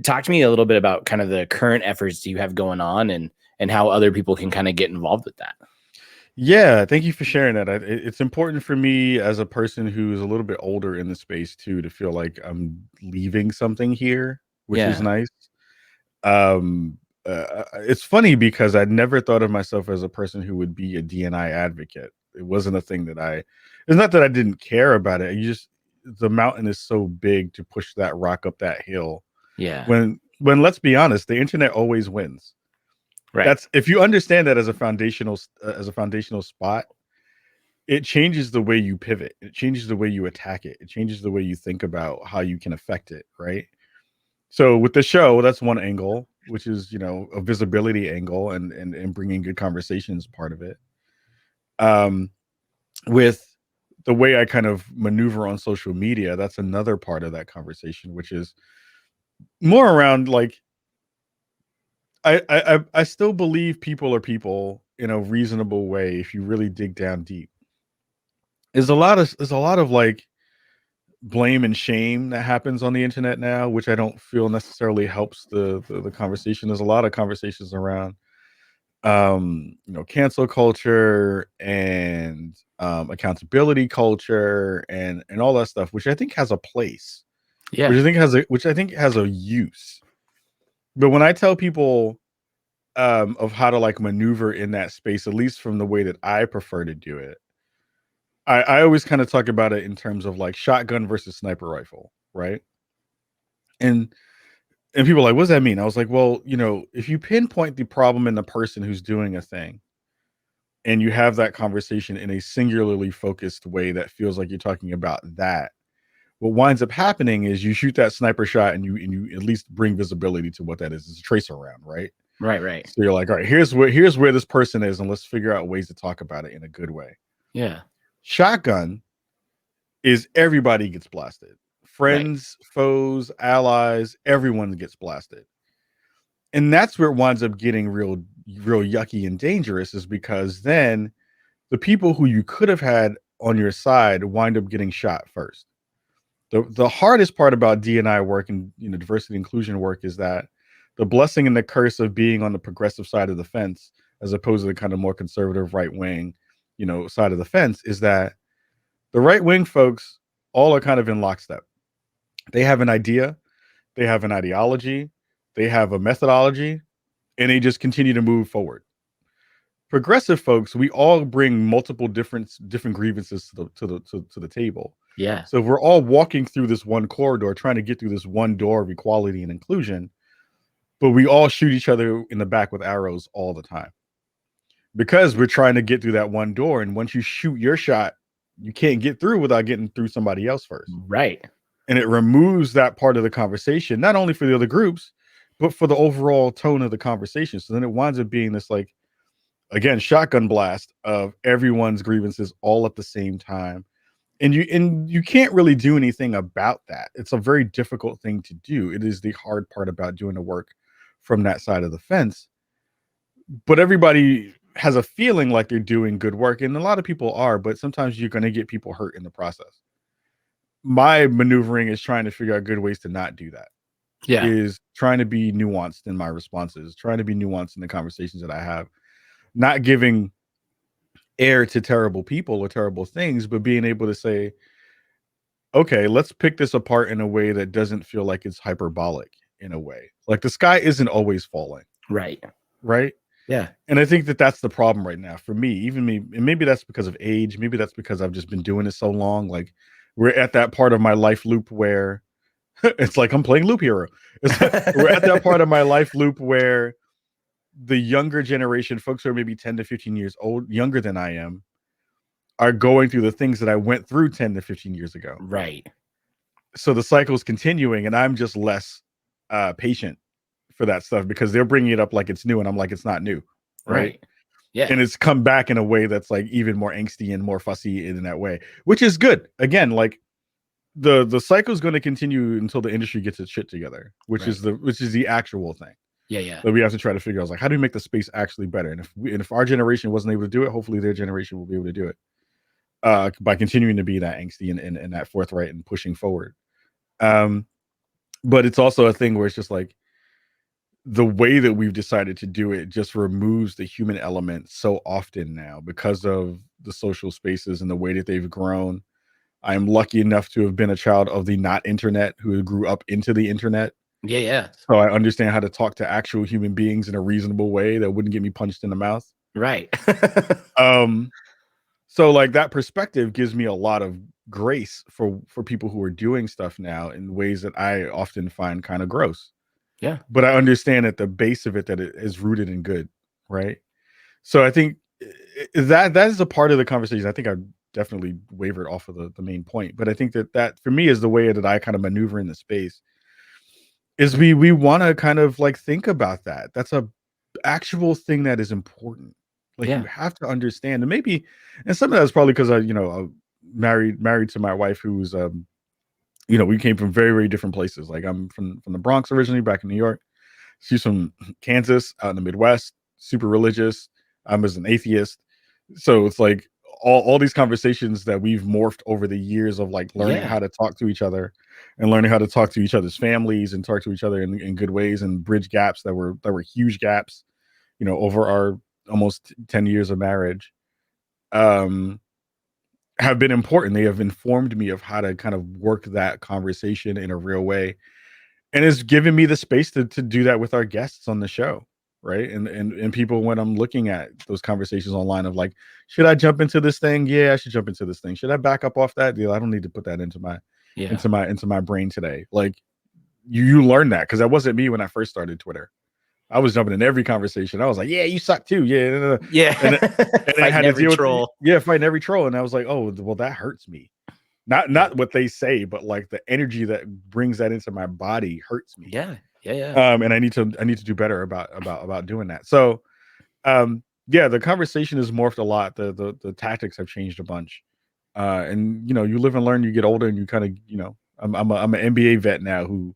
Talk to me a little bit about kind of the current efforts you have going on and how other people can kind of get involved with that. Yeah, thank you for sharing that. It's important for me as a person who's a little bit older in the space too to feel like I'm leaving something here, which is Yeah. nice. It's funny because I never thought of myself as a person who would be a DNI advocate. It wasn't a thing that I. It's not that I didn't care about it. You just the mountain is so big to push that rock up that hill. Yeah. When let's be honest, the internet always wins. Right. That's if you understand that as a foundational spot, it changes the way you pivot. It changes the way you attack it. It changes the way you think about how you can affect it, right? So with the show, that's one angle, which is, a visibility angle and bringing good conversations part of it. Um, with the way I kind of maneuver on social media, that's another part of that conversation, which is more around like I still believe people are people in a reasonable way if you really dig down deep. There's a lot of like blame and shame that happens on the internet now, which I don't feel necessarily helps the conversation. There's a lot of conversations around cancel culture and accountability culture and all that stuff, which I think has a place, Yeah. which I think has a use. But when I tell people of how to like maneuver in that space, at least from the way that I prefer to do it, I always kind of talk about it in terms of like shotgun versus sniper rifle, right? And and people are like, what does that mean? I was like, well, if you pinpoint the problem in the person who's doing a thing and you have that conversation in a singularly focused way that feels like you're talking about that, what winds up happening is you shoot that sniper shot and you at least bring visibility to what that is. It's a tracer round, right? Right. Right. So you're like, all right, here's where this person is, and let's figure out ways to talk about it in a good way. Yeah. Shotgun is everybody gets blasted. Right. Friends, foes, allies, everyone gets blasted. And that's where it winds up getting real yucky and dangerous, is because then the people who you could have had on your side wind up getting shot first. The hardest part about D&I work and diversity inclusion work is that the blessing and the curse of being on the progressive side of the fence as opposed to the kind of more conservative right wing, side of the fence, is that the right wing folks all are kind of in lockstep. They have an idea, they have an ideology, they have a methodology, and they just continue to move forward. Progressive folks, we all bring multiple different grievances to the table. Yeah. So if we're all walking through this one corridor, trying to get through this one door of equality and inclusion, but we all shoot each other in the back with arrows all the time because we're trying to get through that one door. And once you shoot your shot, you can't get through without getting through somebody else first. Right. And it removes that part of the conversation, not only for the other groups, but for the overall tone of the conversation. So then it winds up being this like, again, shotgun blast of everyone's grievances all at the same time. And you can't really do anything about that. It's a very difficult thing to do. It is the hard part about doing the work from that side of the fence. But everybody has a feeling like they're doing good work, and a lot of people are, but sometimes you're going to get people hurt in the process. My maneuvering is trying to figure out good ways to not do that. Yeah. Is trying to be nuanced in my responses, trying to be nuanced in the conversations that I have, not giving air to terrible people or terrible things, but being able to say, okay, let's pick this apart in a way that doesn't feel like it's hyperbolic in a way. Like the sky isn't always falling, Right. right? Yeah. And I think that that's the problem right now for me, even me. And maybe that's because of age. Maybe that's because I've just been doing it so long. Like we're at that part of my life loop where it's like I'm playing Loop Hero. We're at that part of my life loop where the younger generation, folks who are maybe 10 to 15 years old, younger than I am, are going through the things that I went through 10 to 15 years ago. Right. So the cycle is continuing, and I'm just less patient for that stuff because they're bringing it up like it's new, and I'm like, it's not new, right? Right. Yeah. And it's come back in a way that's like even more angsty and more fussy in that way, which is good. Again, like the cycle is going to continue until the industry gets its shit together, which is the actual thing. Yeah. Yeah. That we have to try to figure out, like, how do we make the space actually better? And if our generation wasn't able to do it, hopefully their generation will be able to do it by continuing to be that angsty and that forthright and pushing forward. But it's also a thing where it's just like the way that we've decided to do it just removes the human element so often now because of the social spaces and the way that they've grown. I'm lucky enough to have been a child of the not internet who grew up into the internet. Yeah, yeah. So I understand how to talk to actual human beings in a reasonable way that wouldn't get me punched in the mouth. Right. Um, so like that perspective gives me a lot of grace for people who are doing stuff now in ways that I often find kind of gross. Yeah. But I understand at the base of it that it is rooted in good, right? So I think that is a part of the conversation. I think I definitely wavered off of the main point, but I think that for me is the way that I kind of maneuver in the space is we want to kind of like think about that. That's a actual thing that is important. Like you Yeah. have to understand, and maybe, and some of that's probably because I'm married to my wife who's we came from very very different places. Like I'm from the Bronx originally, back in New York. She's from Kansas, out in the Midwest, super religious. I'm as an atheist. So it's like all these conversations that we've morphed over the years of like learning Yeah. how to talk to each other and learning how to talk to each other's families and talk to each other in good ways and bridge gaps that were huge gaps, over our almost 10 years of marriage, um, have been important. They have informed me of how to kind of work that conversation in a real way, and it's given me the space to do that with our guests on the show, right? And people, when I'm looking at those conversations online of like, should I jump into this thing? Yeah, I should jump into this thing. Should I back up off that deal? I don't need to put that into my Yeah. into my brain today. Like you learn that because that wasn't me when I first started Twitter. I was jumping in every conversation. I was like, yeah, you suck too. Yeah, no, no, no. Yeah. And I had Fighting to every deal with troll. fighting every troll. And I was like, oh, well, that hurts me. Not what they say, but like the energy that brings that into my body hurts me. Yeah. Yeah. Yeah. And I need to do better about doing that. So yeah, the conversation has morphed a lot. The tactics have changed a bunch. And you live and learn, you get older and you kind of, I'm an NBA vet now who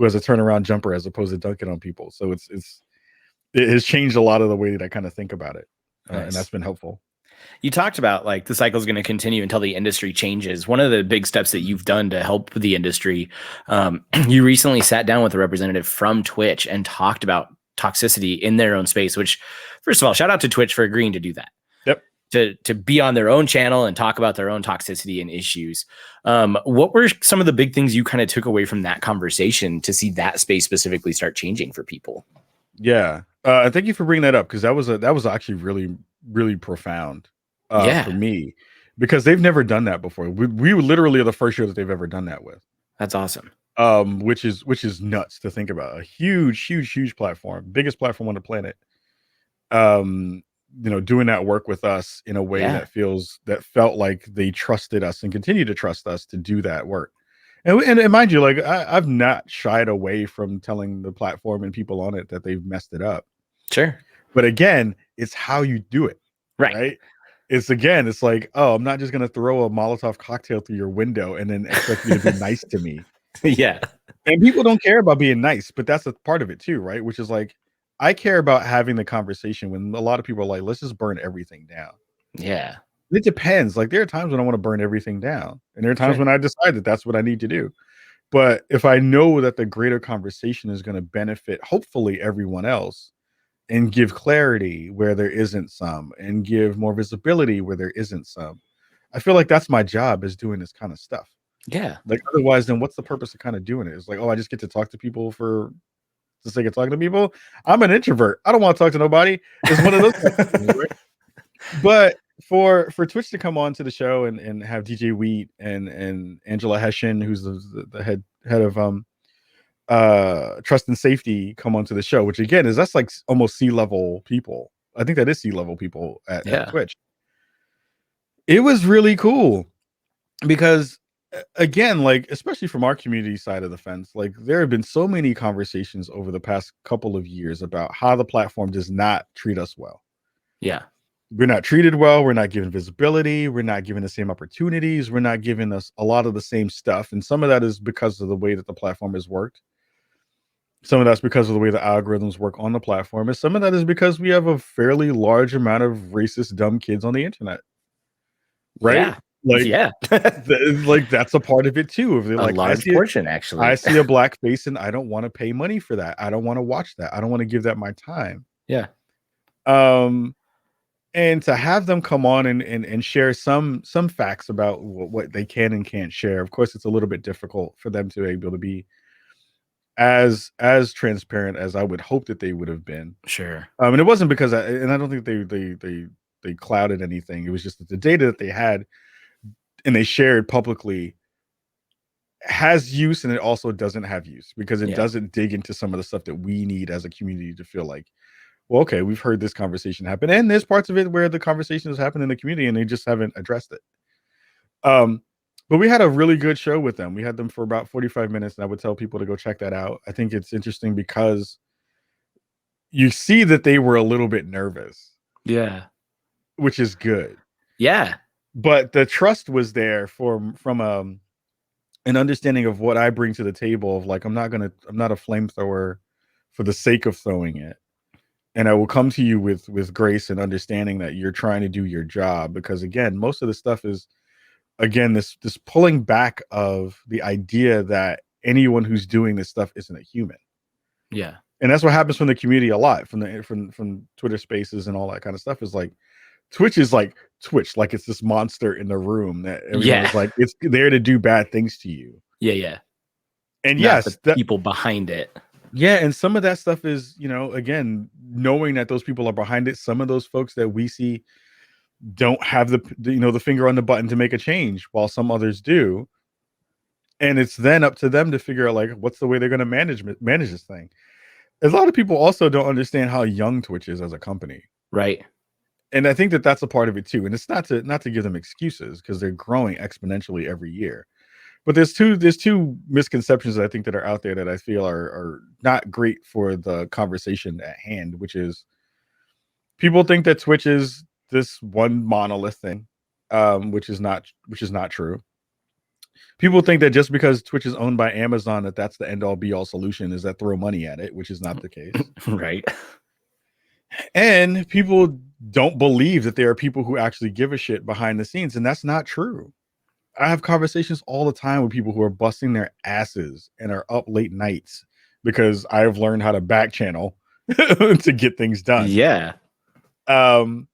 has a turnaround jumper as opposed to dunking on people. So it has changed a lot of the way that I kind of think about it. And Nice. that's been helpful. You talked about like the cycle is going to continue until the industry changes. One of the big steps that you've done to help the industry, you recently sat down with a representative from Twitch and talked about toxicity in their own space, which, first of all, shout out to Twitch for agreeing to do that. Yep. To be on their own channel and talk about their own toxicity and issues. What were some of the big things you kind of took away from that conversation to see that space specifically start changing for people? Yeah. Thank you for bringing that up because that was actually really, really profound for me because they've never done that before. We literally are the first show that they've ever done that with. That's awesome. Which is nuts to think about. A huge, huge, huge platform, biggest platform on the planet. Doing that work with us in a way that felt like they trusted us and continue to trust us to do that work. And mind you, like I've not shied away from telling the platform and people on it that they've messed it up. Sure. But again, it's how you do it. Right? It's like, oh, I'm not just gonna throw a Molotov cocktail through your window and then expect you to be nice to me. Yeah. And people don't care about being nice, but that's a part of it too, right? Which is like, I care about having the conversation when a lot of people are like, let's just burn everything down. Yeah. It depends. Like there are times when I want to burn everything down, and there are times when I decide that that's what I need to do. But if I know that the greater conversation is going to benefit, hopefully, everyone else, and give clarity where there isn't some, and give more visibility where there isn't some, I feel like that's my job, is doing this kind of stuff. Yeah. Like otherwise, then what's the purpose of kind of doing it? It's like, oh, I just get to talk to people for the sake of talking to people. I'm an introvert. I don't want to talk to nobody. It's one of those things, right? But for Twitch to come on to the show and have DJ Wheat and Angela Hessian, who's the head of trust and safety, come onto the show, which again that's like almost C-level people. I think that is C-level people at Twitch. It was really cool because again, like especially from our community side of the fence, like there have been so many conversations over the past couple of years about how the platform does not treat us well. Yeah. We're not treated well. We're not given visibility. We're not given the same opportunities. We're not given us a lot of the same stuff. And some of that is because of the way that the platform has worked. Some of that's because of the way the algorithms work on the platform. And some of that is because we have a fairly large amount of racist, dumb kids on the internet. Right? Yeah. Like, Yeah. like that's a part of it too. If they're A like, large portion, I actually. see a black face and I don't want to pay money for that. I don't want to watch that. I don't want to give that my time. Yeah. Um, and to have them come on and share some facts about what they can and can't share. Of course, it's a little bit difficult for them to be able to be as transparent as I would hope that they would have been. Sure. And it wasn't because I don't think they clouded anything. It was just that the data that they had and they shared publicly has use, and it also doesn't have use because it doesn't dig into some of the stuff that we need as a community to feel like, well, okay, we've heard this conversation happen, and there's parts of it where the conversation has happened in the community and they just haven't addressed it. But we had a really good show with them. We had them for about 45 minutes, and I would tell people to go check that out. I think it's interesting because you see that they were a little bit nervous. Yeah. Which is good. Yeah. But the trust was there from an understanding of what I bring to the table of like, I'm not a flamethrower for the sake of throwing it. And I will come to you with grace and understanding that you're trying to do your job. Because again, most of the stuff is, again, this pulling back of the idea that anyone who's doing this stuff isn't a human. Yeah. And that's what happens from the community a lot, from Twitter Spaces and all that kind of stuff. Is like Twitch is like Twitch, like it's this monster in the room that everyone is like, it's there to do bad things to you. Yeah, yeah. And not yes, the people behind it. Yeah, and some of that stuff is, again, knowing that those people are behind it. Some of those folks that we see don't have the finger on the button to make a change, while some others do. And it's then up to them to figure out like what's the way they're going to manage this thing. A lot of people also don't understand how young Twitch is as a company, right? And I think that that's a part of it too. And it's not to give them excuses because they're growing exponentially every year. But there's two misconceptions that I think that are out there that I feel are not great for the conversation at hand, which is people think that Twitch is this one monolith thing, which is not true. People think that just because Twitch is owned by Amazon, that's the end all be all solution, is that throw money at it, which is not the case. Right. And people don't believe that there are people who actually give a shit behind the scenes, and that's not true. I have conversations all the time with people who are busting their asses and are up late nights because I've learned how to back channel to get things done. Yeah. And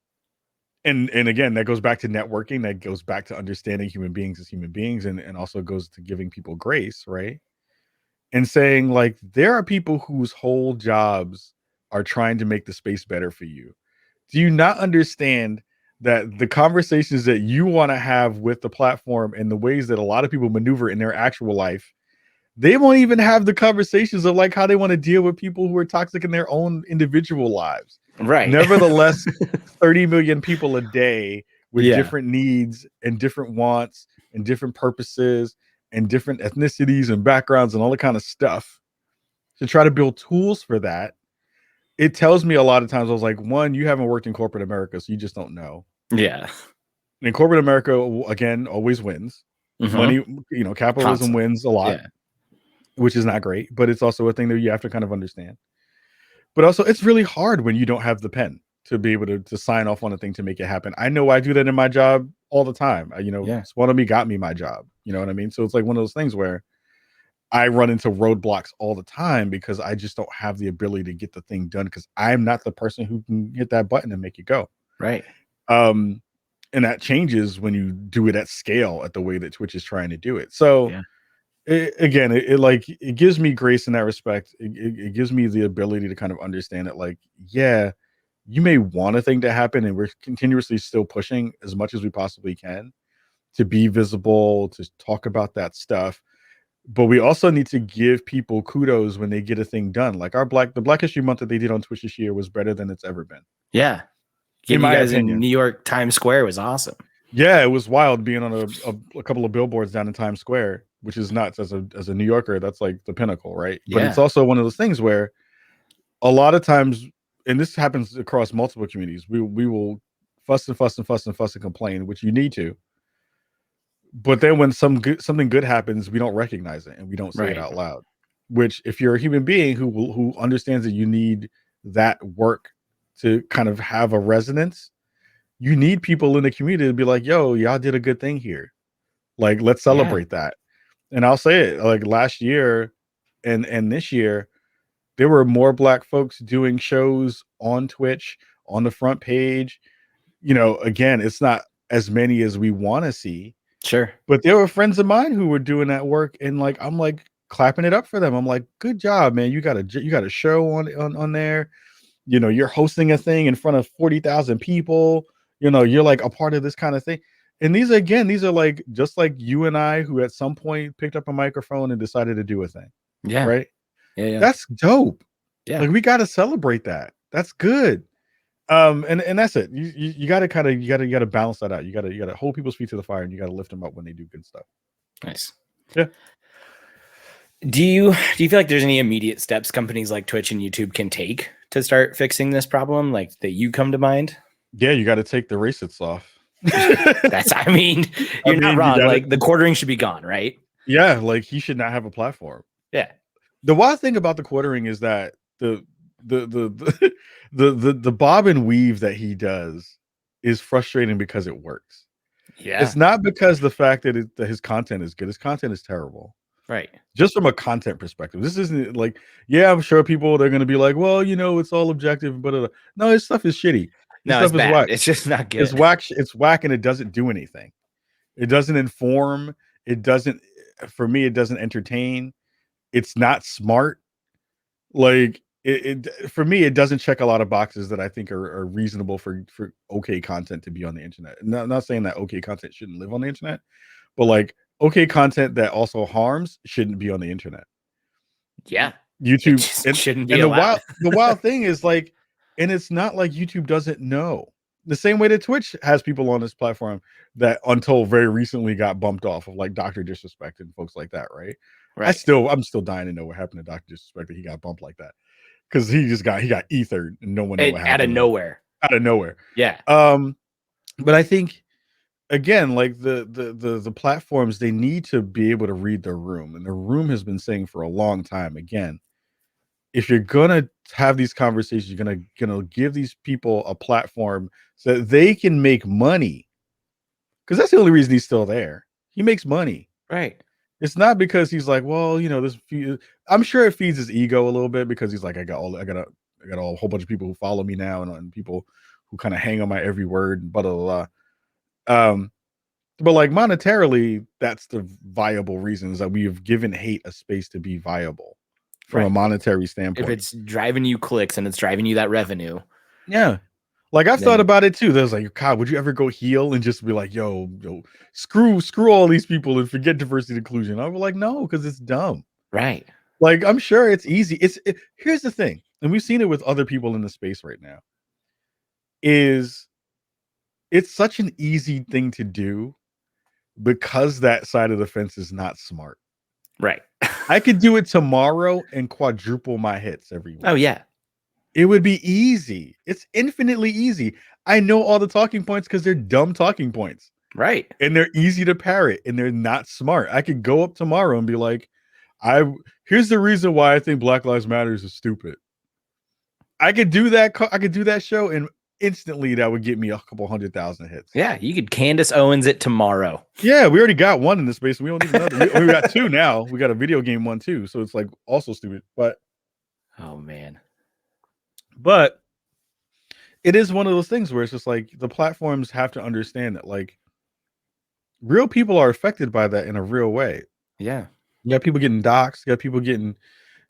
again, that goes back to networking. That goes back to understanding human beings as human beings, and also goes to giving people grace, right? And saying like, there are people whose whole jobs are trying to make the space better for you. Do you not understand that the conversations that you want to have with the platform and the ways that a lot of people maneuver in their actual life, they won't even have the conversations of like how they want to deal with people who are toxic in their own individual lives. Right. Nevertheless, 30 million people a day with different needs and different wants and different purposes and different ethnicities and backgrounds and all that kind of stuff, to try to build tools for that. It tells me a lot of times, I was like, one, you haven't worked in corporate America, so you just don't know. Yeah. And corporate America, again, always wins. Mm-hmm. Money, capitalism wins a lot, which is not great, but it's also a thing that you have to kind of understand. But also, it's really hard when you don't have the pen to be able to sign off on a thing to make it happen. I know I do that in my job all the time. One of me got me my job. You know what I mean? So it's like one of those things where I run into roadblocks all the time because I just don't have the ability to get the thing done because I'm not the person who can hit that button and make it go. Right. And that changes when you do it at scale at the way that Twitch is trying to do it. So it gives me grace in that respect. It gives me the ability to kind of understand it. Like, yeah, you may want a thing to happen, and we're continuously still pushing as much as we possibly can to be visible, to talk about that stuff. But we also need to give people kudos when they get a thing done. Like the Black History Month that they did on Twitch this year was better than it's ever been. Yeah. In my opinion. In New York Times Square was awesome. Yeah, it was wild being on a couple of billboards down in Times Square, which is nuts. As a New Yorker, that's like the pinnacle, right? Yeah. But it's also one of those things where a lot of times, and this happens across multiple communities, we will fuss and complain, which you need to. But then when something good happens, we don't recognize it and we don't say it out loud. Which, if you're a human being who understands that you need that work to kind of have a resonance, you need people in the community to be like, yo, y'all did a good thing here. Like, let's celebrate that. And I'll say it, like last year and this year, there were more Black folks doing shows on Twitch, on the front page. Again, it's not as many as we want to see. Sure. But there were friends of mine who were doing that work, and like I'm like clapping it up for them. I'm like, good job, man. You got a show on there. You're hosting a thing in front of 40,000 people. You're like a part of this kind of thing. And these are like just like you and I, who at some point picked up a microphone and decided to do a thing. Yeah. Right. Yeah. That's dope. Yeah. Like, we got to celebrate that. That's good. And that's it. You got to balance that out. You got to hold people's feet to the fire, and you got to lift them up when they do good stuff. Nice. Yeah. Do you feel like there's any immediate steps companies like Twitch and YouTube can take to start fixing this problem, like that you come to mind? Yeah, you got to take the racists off. You're not wrong. Like, the quartering should be gone, right? Yeah, like, he should not have a platform. Yeah. The wild thing about the quartering is that the bob and weave that he does is frustrating because it works. Yeah. It's not because the fact that his content is good. His content is terrible. Right. Just from a content perspective. This isn't like, yeah, I'm sure they're going to be like, well, it's all objective, but no, his stuff is shitty. No, it's bad. Whack. It's just not good. It's whack, and it doesn't do anything. It doesn't inform. For me, it doesn't entertain. It's not smart. Like, for me, it doesn't check a lot of boxes that I think are reasonable for okay content to be on the internet. Not saying that okay content shouldn't live on the internet, but like, okay content that also harms shouldn't be on the internet. Yeah. YouTube shouldn't be allowed. The wild thing is, like, and it's not like YouTube doesn't know. The same way that Twitch has people on this platform that until very recently got bumped off of, like Dr. Disrespect and folks like that, right? I'm still dying to know what happened to Dr. Disrespect, that he got bumped like that. Because he got ethered and no one knew what happened. Out of nowhere. Yeah. But I think, again, like the platforms, they need to be able to read their room. And the room has been saying for a long time, again, if you're gonna have these conversations, you're gonna give these people a platform so that they can make money. Because that's the only reason he's still there. He makes money. Right. It's not because he's like, well, I'm sure it feeds his ego a little bit, because he's like, I got a whole bunch of people who follow me now, and people who kind of hang on my every word, and blah, blah, blah. But like, monetarily, that's the viable reasons that we have given hate a space to be viable from a monetary standpoint. If it's driving you clicks and it's driving you that revenue. Yeah. Like, I've thought about it too. There's like, God, would you ever go heel and just be like, yo, screw all these people and forget diversity and inclusion? I was like, no, because it's dumb. Right. Like, I'm sure it's easy. Here's the thing, and we've seen it with other people in the space right now, is it's such an easy thing to do because that side of the fence is not smart. Right. I could do it tomorrow and quadruple my hits every week. Oh, yeah. It would be easy. It's infinitely easy. I know all the talking points because they're dumb talking points. Right. And they're easy to parrot, and they're not smart. I could go up tomorrow and be like, here's the reason why I think Black Lives Matter is stupid. I could do that. I could do that show, and instantly that would get me a couple 100,000 hits. Yeah, you could Candace Owens it tomorrow. Yeah, we already got one in this space. We don't need another. we got two now. We got a video game one too, so it's like also stupid. But oh man, but it is one of those things where it's just like the platforms have to understand that, like, real people are affected by that in a real way. Yeah, you got people getting doxxed. You got people getting,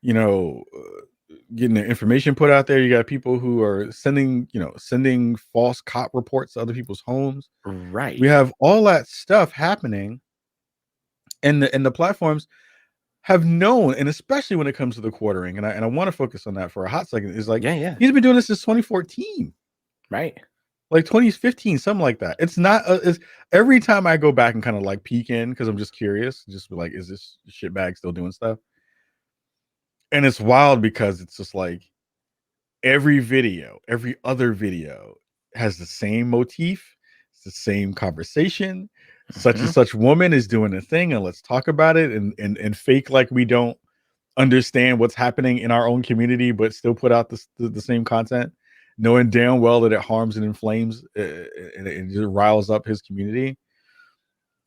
getting their information put out there. You got people who are sending false cop reports to other people's homes. Right. We have all that stuff happening, and the platforms have known, and especially when it comes to the quartering, and I want to focus on that for a hot second. Is like, he's been doing this since 2014, right? Like 2015, something like that. It's not. It's every time I go back and kind of like peek in because I'm just curious, just be like, is this shitbag still doing stuff? And it's wild because it's just like every other video has the same motif, it's the same conversation. Such and such woman is doing a thing, and let's talk about it, and fake like we don't understand what's happening in our own community, but still put out the same content. knowing damn well that it harms and inflames and it just riles up his community.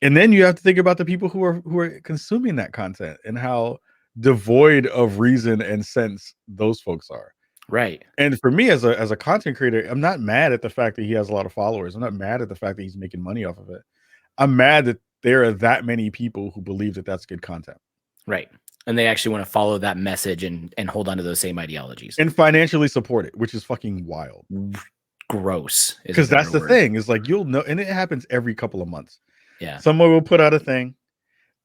And then you have to think about the people who are consuming that content and how devoid of reason and sense those folks are. Right. And for me as a content creator, I'm not mad at the fact that he has a lot of followers. I'm not mad at the fact that he's making money off of it. I'm mad that there are that many people who believe that that's good content. Right. And they actually want to follow that message and hold on to those same ideologies. And financially support it, which is fucking wild. Gross. Because that's the thing. Is like, you'll know, and it happens every couple of months. Yeah. Someone will put out a thing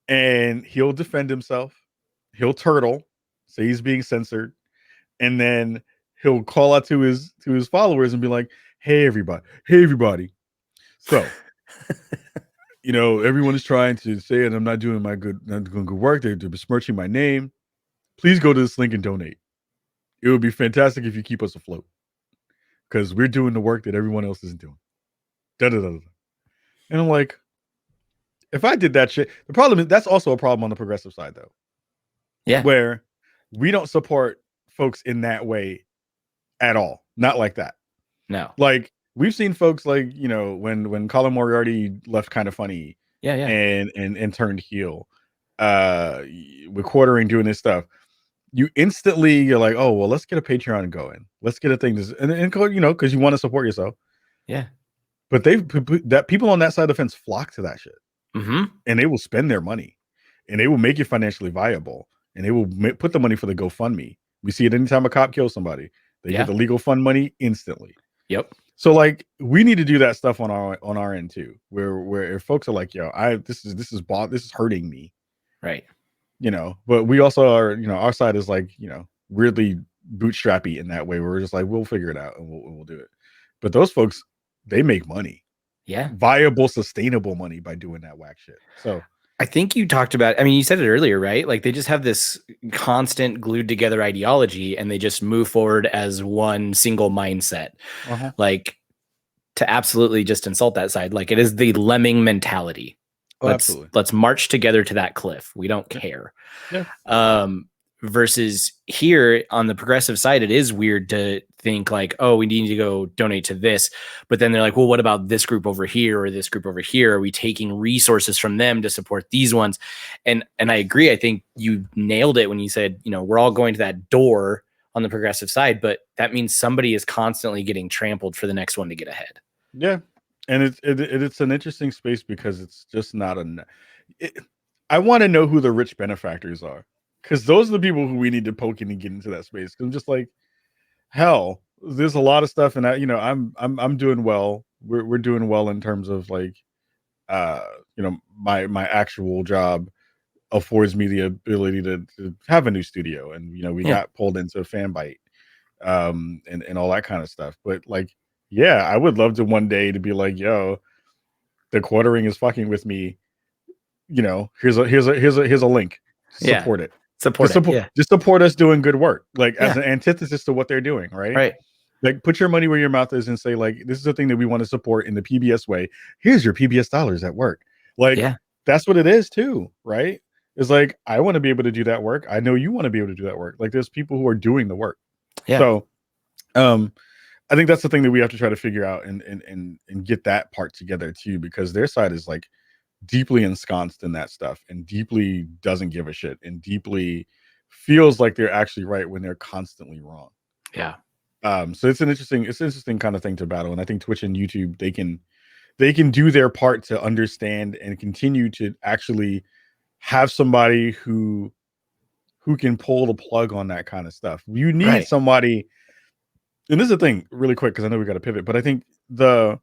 and he'll defend himself. He'll turtle, say he's being censored, and then he'll call out to his followers and be like, hey everybody. So everyone is trying to say that I'm not doing good work. They're besmirching my name. Please go to this link and donate. It would be fantastic if you keep us afloat, because we're doing the work that everyone else isn't doing. And I'm like, if I did that shit, the problem is that's also a problem on the progressive side, though. Yeah. Where we don't support folks in that way at all. Not like that. No. Like, we've seen folks like, when Colin Moriarty left Kind of Funny, and turned heel, with Quartering doing this stuff, you're like, oh well, let's get a Patreon going, let's get a thing, and because you want to support yourself. Yeah. But that people on that side of the fence flock to that shit, and they will spend their money, and they will make it financially viable, and they will put the money for the GoFundMe. We see it anytime a cop kills somebody, they get the legal fund money instantly. Yep. So like, we need to do that stuff on our end too, where if folks are like, yo, this is hurting me, right? But we also are, our side is like, weirdly bootstrappy in that way, where we're just like, we'll figure it out and we'll do it. But those folks, they make money, viable, sustainable money by doing that whack shit. So I think you talked about, I mean, you said it earlier, right? Like, they just have this constant glued together ideology and they just move forward as one single mindset. Like, to absolutely just insult that side. Like, it is the lemming mentality. Let's march together to that cliff. We don't care. Versus here on the progressive side, it is weird to think like, oh, we need to go donate to this. But then they're like, well, what about this group over here or this group over here? Are we taking resources from them to support these ones? And I agree. I think you nailed it when you said, we're all going to that door on the progressive side, but that means somebody is constantly getting trampled for the next one to get ahead. Yeah. And it's an interesting space because it's just not I want to know who the rich benefactors are, because those are the people who we need to poke in and get into that space. Because I'm just like, hell, there's a lot of stuff, and I'm doing well. We're doing well in terms of like, my actual job affords me the ability to have a new studio, and we got pulled into Fanbyte, and all that kind of stuff. But like, yeah, I would love to one day to be like, yo, the Quartering is fucking with me. Here's a link. Support it. Just support us doing good work, like as an antithesis to what they're doing, right? Like, put your money where your mouth is and say, like, this is the thing that we want to support in the PBS way. Here's your PBS dollars at work. Like, that's what it is too, right? It's like, I want to be able to do that work. I know you want to be able to do that work. Like, there's people who are doing the work. So, I think that's the thing that we have to try to figure out and get that part together too, because their side is like deeply ensconced in that stuff and deeply doesn't give a shit and deeply feels like they're actually right when they're constantly wrong. So it's an interesting kind of thing to battle. And I think Twitch and YouTube, they can do their part to understand and continue to actually have somebody who can pull the plug on that kind of stuff. You need somebody. And this is the thing, really quick, because I know we got to pivot, but I think the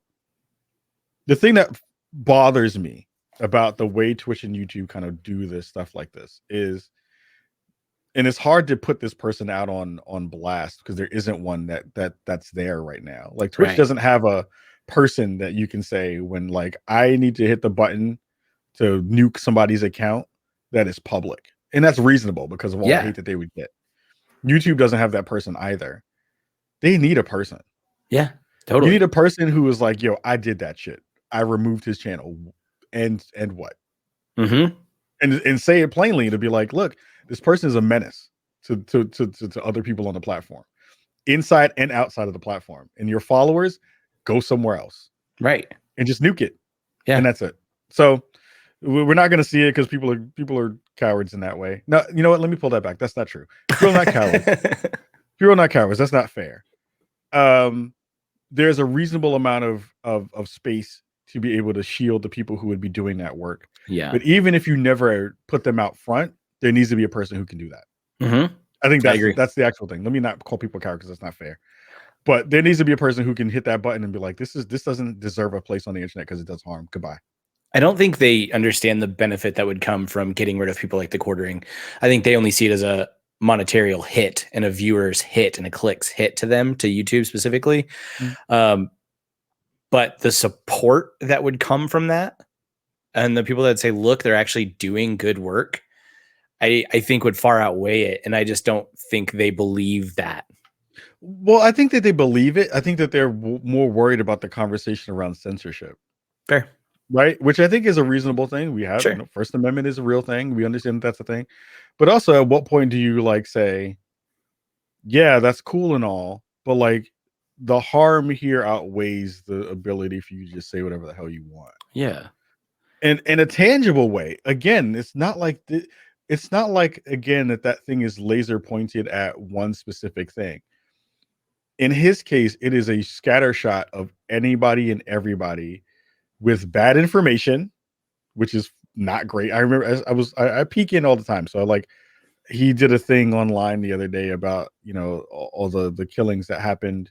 thing that bothers me about the way Twitch and YouTube kind of do this stuff like this is, and it's hard to put this person out on blast because there isn't one that's there right now. Like, Twitch doesn't have a person that you can say, when like I need to hit the button to nuke somebody's account, that is public, and that's reasonable because of all the hate that they would get. YouTube doesn't have that person either. They need a person. Yeah, totally. You need a person who is like, yo, I did that shit. I removed his channel, and what? And say it plainly, to be like, look, this person is a menace to other people on the platform. inside and outside of the platform. And your followers go somewhere else. Right. And just nuke it. Yeah. And that's it. So we're not going to see it because people are cowards in that way. No, you know what? Let me pull that back. That's not true. People are not cowards. People are not cowards. That's not fair. There's a reasonable amount of space to be able to shield the people who would be doing that work. Yeah. But even if you never put them out front, there needs to be a person who can do that. Mm-hmm. I think that's the actual thing. Let me not call people cowards because that's not fair. But there needs to be a person who can hit that button and be like, this doesn't deserve a place on the internet because it does harm. Goodbye. I don't think they understand the benefit that would come from getting rid of people like the quartering. I think they only see it as a monetary hit and a viewer's hit and a clicks hit to them, to YouTube specifically. Mm-hmm. But the support that would come from that and the people that say, look, they're actually doing good work, I think would far outweigh it. And I just don't think they believe that. Well, I think that they believe it. I think that they're more worried about the conversation around censorship. Fair. Right? Which I think is a reasonable thing. We have First Amendment is a real thing. We understand that's a thing. But also, at what point do you like say, yeah, that's cool and all, but like the harm here outweighs the ability for you to just say whatever the hell you want. Yeah. And in a tangible way. Again, it's not like again that thing is laser pointed at one specific thing. In his case, it is a scattershot of anybody and everybody with bad information, which is not great. I remember I peek in all the time. So he did a thing online the other day about, all the killings that happened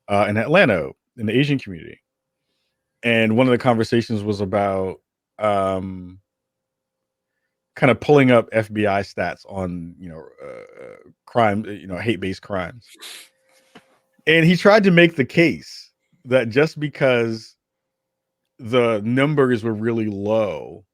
in Atlanta in the Asian community. And one of the conversations was about kind of pulling up FBI stats on, crime, hate-based crimes. And he tried to make the case that just because the numbers were really low,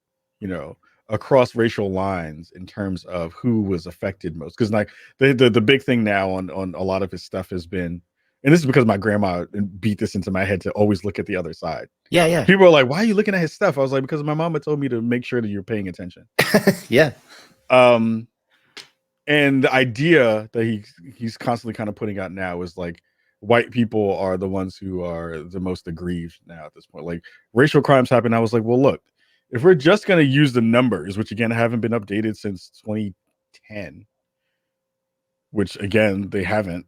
across racial lines in terms of who was affected most. Because like the big thing now on a lot of his stuff has been, and this is because my grandma beat this into my head to always look at the other side. Yeah. People are like, why are you looking at his stuff? I was like, because my mama told me to make sure that you're paying attention. Yeah. And the idea that he's constantly kind of putting out now is like, white people are the ones who are the most aggrieved now at this point. Like racial crimes happen. I was like, well, look, if we're just going to use the numbers, which again haven't been updated since 2010, which again they haven't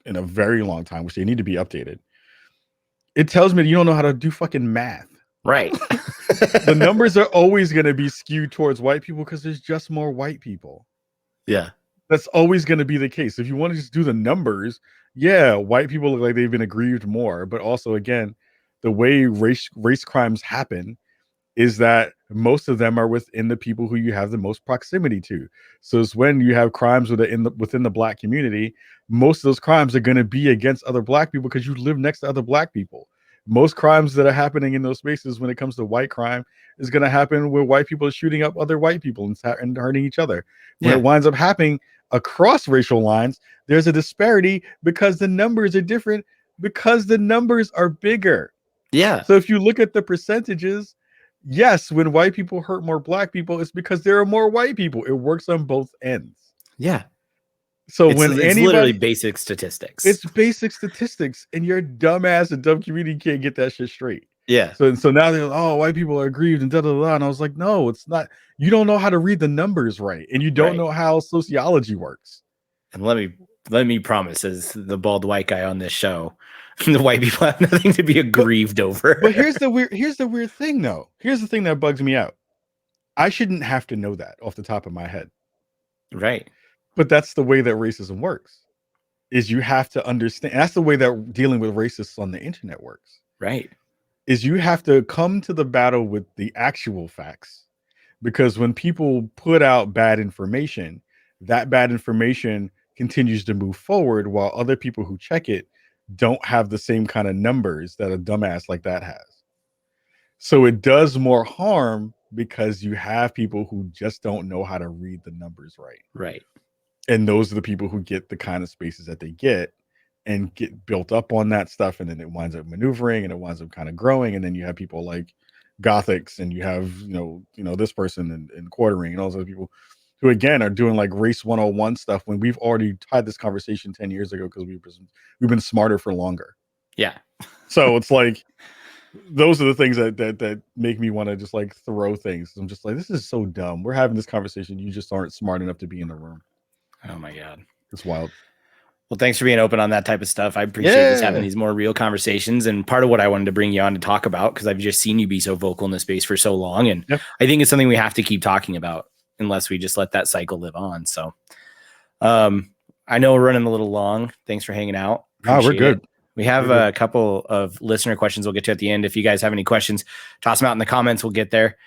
in a very long time, which they need to be updated. It tells me that you don't know how to do fucking math. Right. The numbers are always going to be skewed towards white people because there's just more white people. Yeah. That's always going to be the case. If you want to just do the numbers, yeah, white people look like they've been aggrieved more. But also, again, the way race crimes happen is that most of them are within the people who you have the most proximity to. So it's when you have crimes within the black community, most of those crimes are going to be against other black people because you live next to other black people. Most crimes that are happening in those spaces when it comes to white crime is going to happen where white people are shooting up other white people and hurting each other. When it winds up happening across racial lines, there's a disparity because the numbers are different, because the numbers are bigger. Yeah. So if you look at the percentages, yes, when white people hurt more black people, it's because there are more white people. It works on both ends. Yeah. So it's literally basic statistics. It's basic statistics, and your dumbass and dumb community can't get that shit straight. Yeah. So now they're like, oh, white people are aggrieved and da da da. And I was like, no, it's not. You don't know how to read the numbers right, and you don't know how sociology works. And let me promise, as the bald white guy on this show, the white people have nothing to be aggrieved over. But here's the weird thing, though. Here's the thing that bugs me out. I shouldn't have to know that off the top of my head. Right. But that's the way that racism works. Is you have to understand. That's the way that dealing with racists on the internet works. Right. Is you have to come to the battle with the actual facts. Because when people put out bad information, that bad information continues to move forward while other people who check it don't have the same kind of numbers that a dumbass like that has. So it does more harm because you have people who just don't know how to read the numbers right. Right. And those are the people who get the kind of spaces that they get and get built up on that stuff. And then it winds up maneuvering and it winds up kind of growing. And then you have people like Gothics and you have, this person and quartering and all those other people who again are doing like race 101 stuff when we've already had this conversation 10 years ago because we've been smarter for longer. Yeah. So it's like those are the things that make me want to just like throw things. I'm just like, this is so dumb. We're having this conversation. You just aren't smart enough to be in the room. Oh my God. It's wild. Well, thanks for being open on that type of stuff. I appreciate us having these more real conversations. And part of what I wanted to bring you on to talk about, because I've just seen you be so vocal in this space for so long. And I think it's something we have to keep talking about unless we just let that cycle live on. So I know we're running a little long. Thanks for hanging out. We're good. We have a couple of listener questions we'll get to at the end. If you guys have any questions, toss them out in the comments. We'll get there.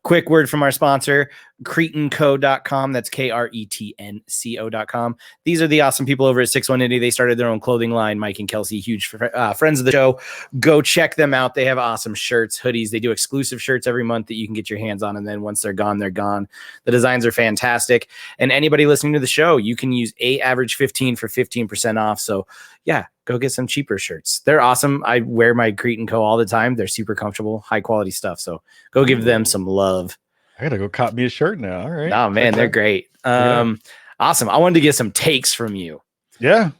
Quick word from our sponsor, Cretenco.com. That's KRETNCO.com. These are the awesome people over at 6180. They started their own clothing line. Mike and Kelsey, huge friends of the show. Go check them out. They have awesome shirts, hoodies. They do exclusive shirts every month that you can get your hands on. And then once they're gone, they're gone. The designs are fantastic. And anybody listening to the show, you can use average15 for 15% off. So yeah, go get some cheaper shirts. They're awesome. I wear my Crete & Co all the time. They're super comfortable, high quality stuff. So go give them some love. I gotta go cop me a shirt now. All right. Oh man, they're great. Awesome. I wanted to get some takes from you. Yeah.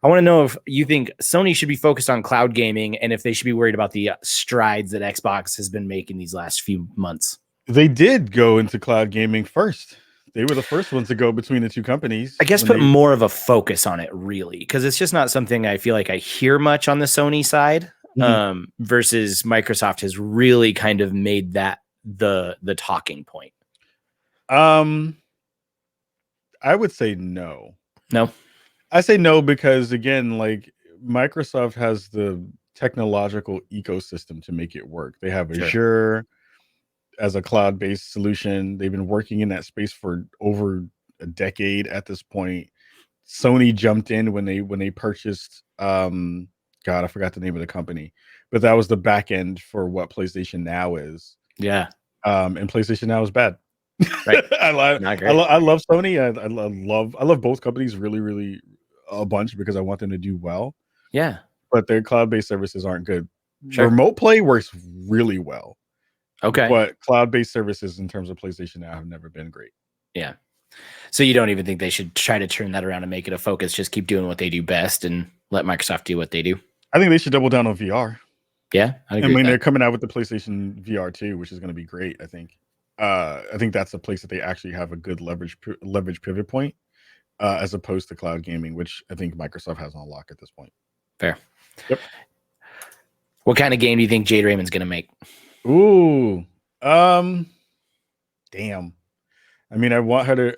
I want to know if you think Sony should be focused on cloud gaming and if they should be worried about the strides that Xbox has been making these last few months. They did go into cloud gaming first. They were the first ones to go between the two companies. I guess put more of a focus on it, really, because it's just not something I feel like I hear much on the Sony side. Versus Microsoft has really kind of made that the talking point. I would say no. No. I say no because again, like Microsoft has the technological ecosystem to make it work. They have Azure as a cloud-based solution. They've been working in that space for over a decade at this point. Sony jumped in when they purchased God, I forgot the name of the company, but that was the back end for what PlayStation Now is. Yeah. And PlayStation Now is bad. Right. I love Sony. I love both companies really, really a bunch because I want them to do well. Yeah. But their cloud-based services aren't good. Sure. Remote play works really well. Okay. But cloud-based services in terms of PlayStation Now have never been great. Yeah. So you don't even think they should try to turn that around and make it a focus, just keep doing what they do best and let Microsoft do what they do? I think they should double down on VR. Yeah. I mean, they're coming out with the PlayStation VR 2, which is going to be great, I think. I think that's a place that they actually have a good leverage pivot point as opposed to cloud gaming, which I think Microsoft has on lock at this point. Fair. Yep. What kind of game do you think Jade Raymond's going to make? Ooh. Damn. I mean, I want her to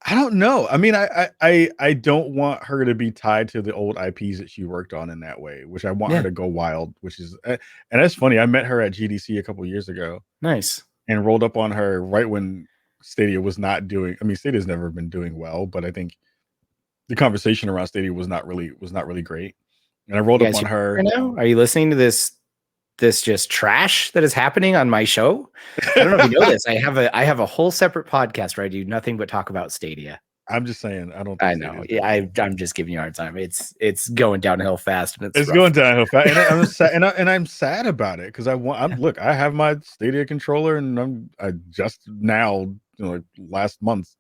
I don't know. I mean, I don't want her to be tied to the old IPs that she worked on in that way, which I want her to go wild, which is and that's funny. I met her at GDC a couple years ago. Nice. And rolled up on her right when Stadia was not doing. I mean, Stadia's never been doing well, but I think the conversation around Stadia was not really great. And I rolled up on her. Now? Are you listening to this just trash that is happening on my show? I don't know if you know this. I have a whole separate podcast where I do nothing but talk about Stadia. I'm just saying, I don't. I know. Yeah, I'm just giving you a hard time. It's going downhill fast. And it's going downhill fast, and I'm sad, and I'm sad about it because look. I have my Stadia controller, and I just now, like last month,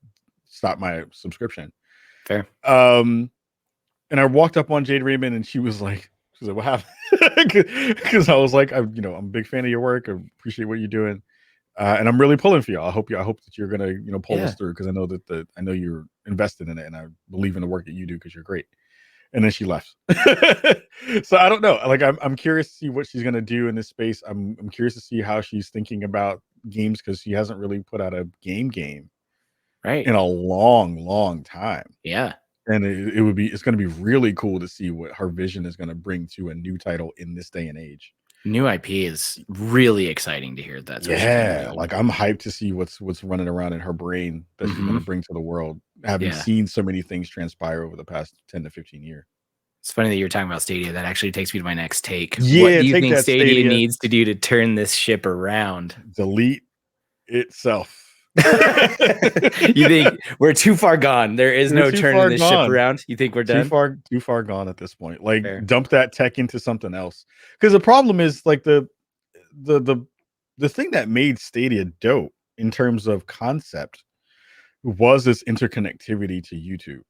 stopped my subscription. Fair. And I walked up on Jade Raymond, and she was like, "What happened?" Because I was like, I'm a big fan of your work. I appreciate what you're doing. And I'm really pulling for you. I hope that you're gonna, pull this through because I know that I know you're invested in it, and I believe in the work that you do because you're great. And then she left. So I don't know. Like I'm curious to see what she's gonna do in this space. I'm curious to see how she's thinking about games because she hasn't really put out a game right in a long time. Yeah. And it's going to be really cool to see what her vision is going to bring to a new title in this day and age. New IP is really exciting to hear. That's like I'm hyped to see what's running around in her brain that she's going to bring to the world, having seen so many things transpire over the past 10 to 15 years. It's funny that you're talking about Stadia. That actually takes me to my next take. Yeah, what do you think Stadia needs to do to turn this ship around? Delete itself. You think we're too far gone? There is no turning this ship around. You think we're done? Too far gone at this point. Like dump that tech into something else. Because the problem is like the thing that made Stadia dope in terms of concept was this interconnectivity to YouTube.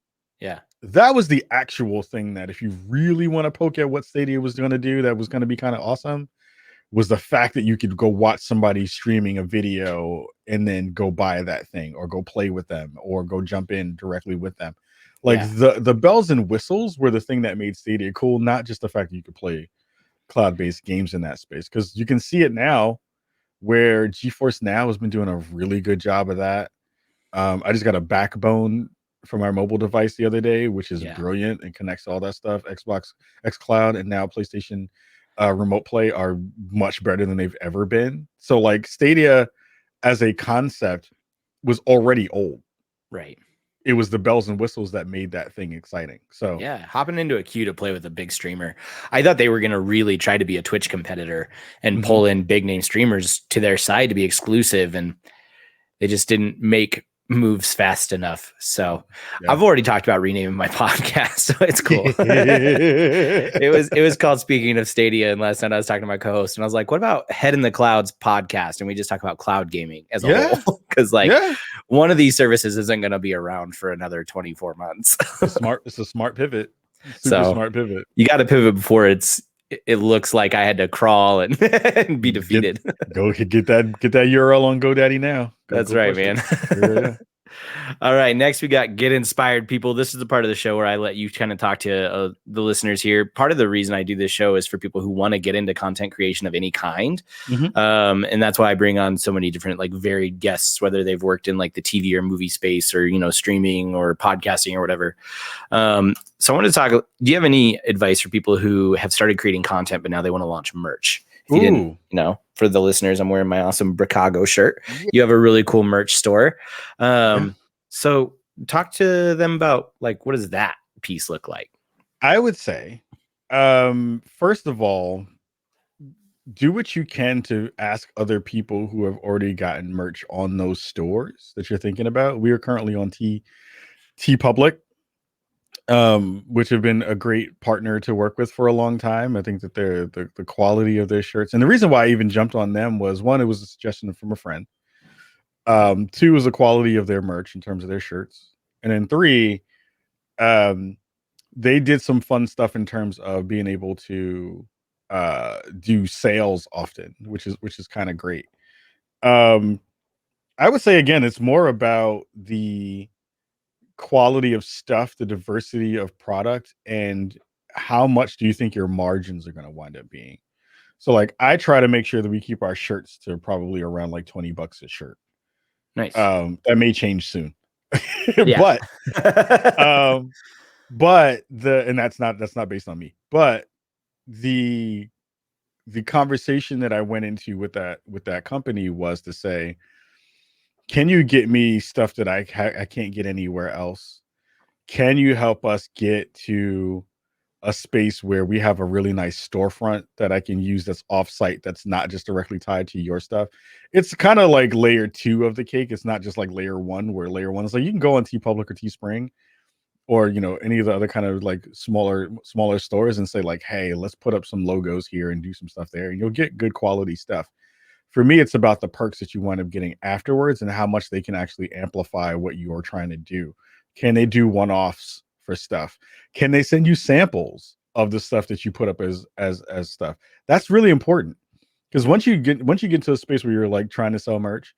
Yeah. That was the actual thing that if you really want to poke at what Stadia was going to do, that was going to be kind of awesome, was the fact that you could go watch somebody streaming a video and then go buy that thing or go play with them or go jump in directly with them. Like Yeah. the bells and whistles were the thing that made Stadia cool, not just the fact that you could play cloud-based games in that space. Because you can see it now where GeForce Now has been doing a really good job of that. I just got a backbone from our mobile device the other day, which is Yeah. brilliant and connects to all that stuff. Xbox, xCloud, and now PlayStation Remote Play are much better than they've ever been. So, like, Stadia as a concept was already old. Right. It was the bells and whistles that made that thing exciting. So, yeah, hopping into a queue to play with a big streamer. I thought they were going to really try to be a Twitch competitor and pull in big name streamers to their side to be exclusive, and they just didn't make moves fast enough. So I've already talked about renaming my podcast, so it's cool. it was called Speaking of Stadia, and last night I was talking to my co-host and I was like, what about Head in the Clouds podcast? And we just talk about cloud gaming as a whole, because one of these services isn't going to be around for another 24 months. It's a smart pivot. Smart pivot. You got to pivot before it looks like I had to crawl and, and be defeated. Get that URL on GoDaddy now. That's right, man. All right. Next, we got Get Inspired People. This is the part of the show where I let you kind of talk to the listeners here. Part of the reason I do this show is for people who want to get into content creation of any kind. And that's why I bring on so many different, like, varied guests, whether they've worked in like the TV or movie space or, streaming or podcasting or whatever. So I want to talk, do you have any advice for people who have started creating content, but now they want to launch merch? If you didn't, for the listeners, I'm wearing my awesome Bricago shirt. You have a really cool merch store. So talk to them about, like, what does that piece look like? I would say, first of all, do what you can to ask other people who have already gotten merch on those stores that you're thinking about. We are currently on T Public, which have been a great partner to work with for a long time. I think that the quality of their shirts, and the reason why I even jumped on them was, one, it was a suggestion from a friend. Two was the quality of their merch in terms of their shirts, and then three, they did some fun stuff in terms of being able to do sales often, which is kind of great. I would say, again, it's more about the quality of stuff, the diversity of product, and how much do you think your margins are going to wind up being. So, like, I try to make sure that we keep our shirts to probably around like $20 a shirt. Nice. That may change soon. Yeah. but that's not based on me, but the conversation that I went into with that company was to say, can you get me stuff that I can't get anywhere else? Can you help us get to a space where we have a really nice storefront that I can use that's offsite, that's not just directly tied to your stuff? It's kind of like layer 2 of the cake. It's not just like layer 1, where layer 1 is like, you can go on TeePublic or Teespring or, any of the other kind of like smaller stores and say, like, hey, let's put up some logos here and do some stuff there, and you'll get good quality stuff. For me, it's about the perks that you wind up getting afterwards and how much they can actually amplify what you're trying to do. Can they do one-offs for stuff? Can they send you samples of the stuff that you put up as stuff? That's really important, because once you get to a space where you're like trying to sell merch,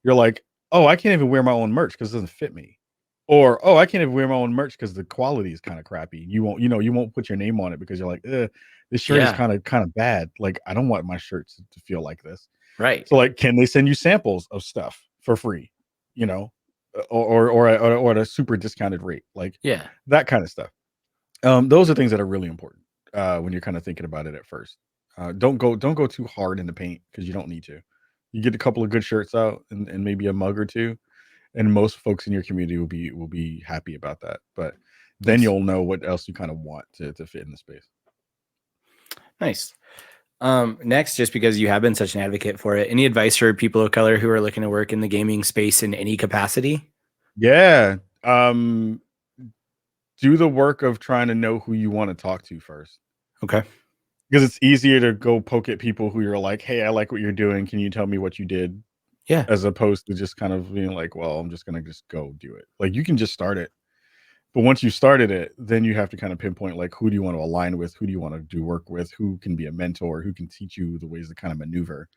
you're like, oh, I can't even wear my own merch because it doesn't fit me, or, oh, I can't even wear my own merch because the quality is kind of crappy. You won't put your name on it because you're like, this shirt is kind of bad. Like, I don't want my shirts to feel like this. Right. So, like, can they send you samples of stuff for free, or at a super discounted rate, like, that kind of stuff. Those are things that are really important when you're kind of thinking about it at first. Don't go too hard in the paint, because you don't need to. You get a couple of good shirts out and maybe a mug or two, and most folks in your community will be happy about that. But then you'll know what else you kind of want to fit in the space. Nice. Next, just because you have been such an advocate for it, any advice for people of color who are looking to work in the gaming space in any capacity? Yeah. Do the work of trying to know who you want to talk to first. Okay. Because it's easier to go poke at people who you're like, hey, I like what you're doing. Can you tell me what you did Yeah. As opposed to just kind of being like, well, I'm just going to just go do it. Like you can just start it. But once you started it, then you have to kind of pinpoint like who do you want to align with, who do you want to do work with, who can be a mentor, who can teach you the ways to kind of maneuver.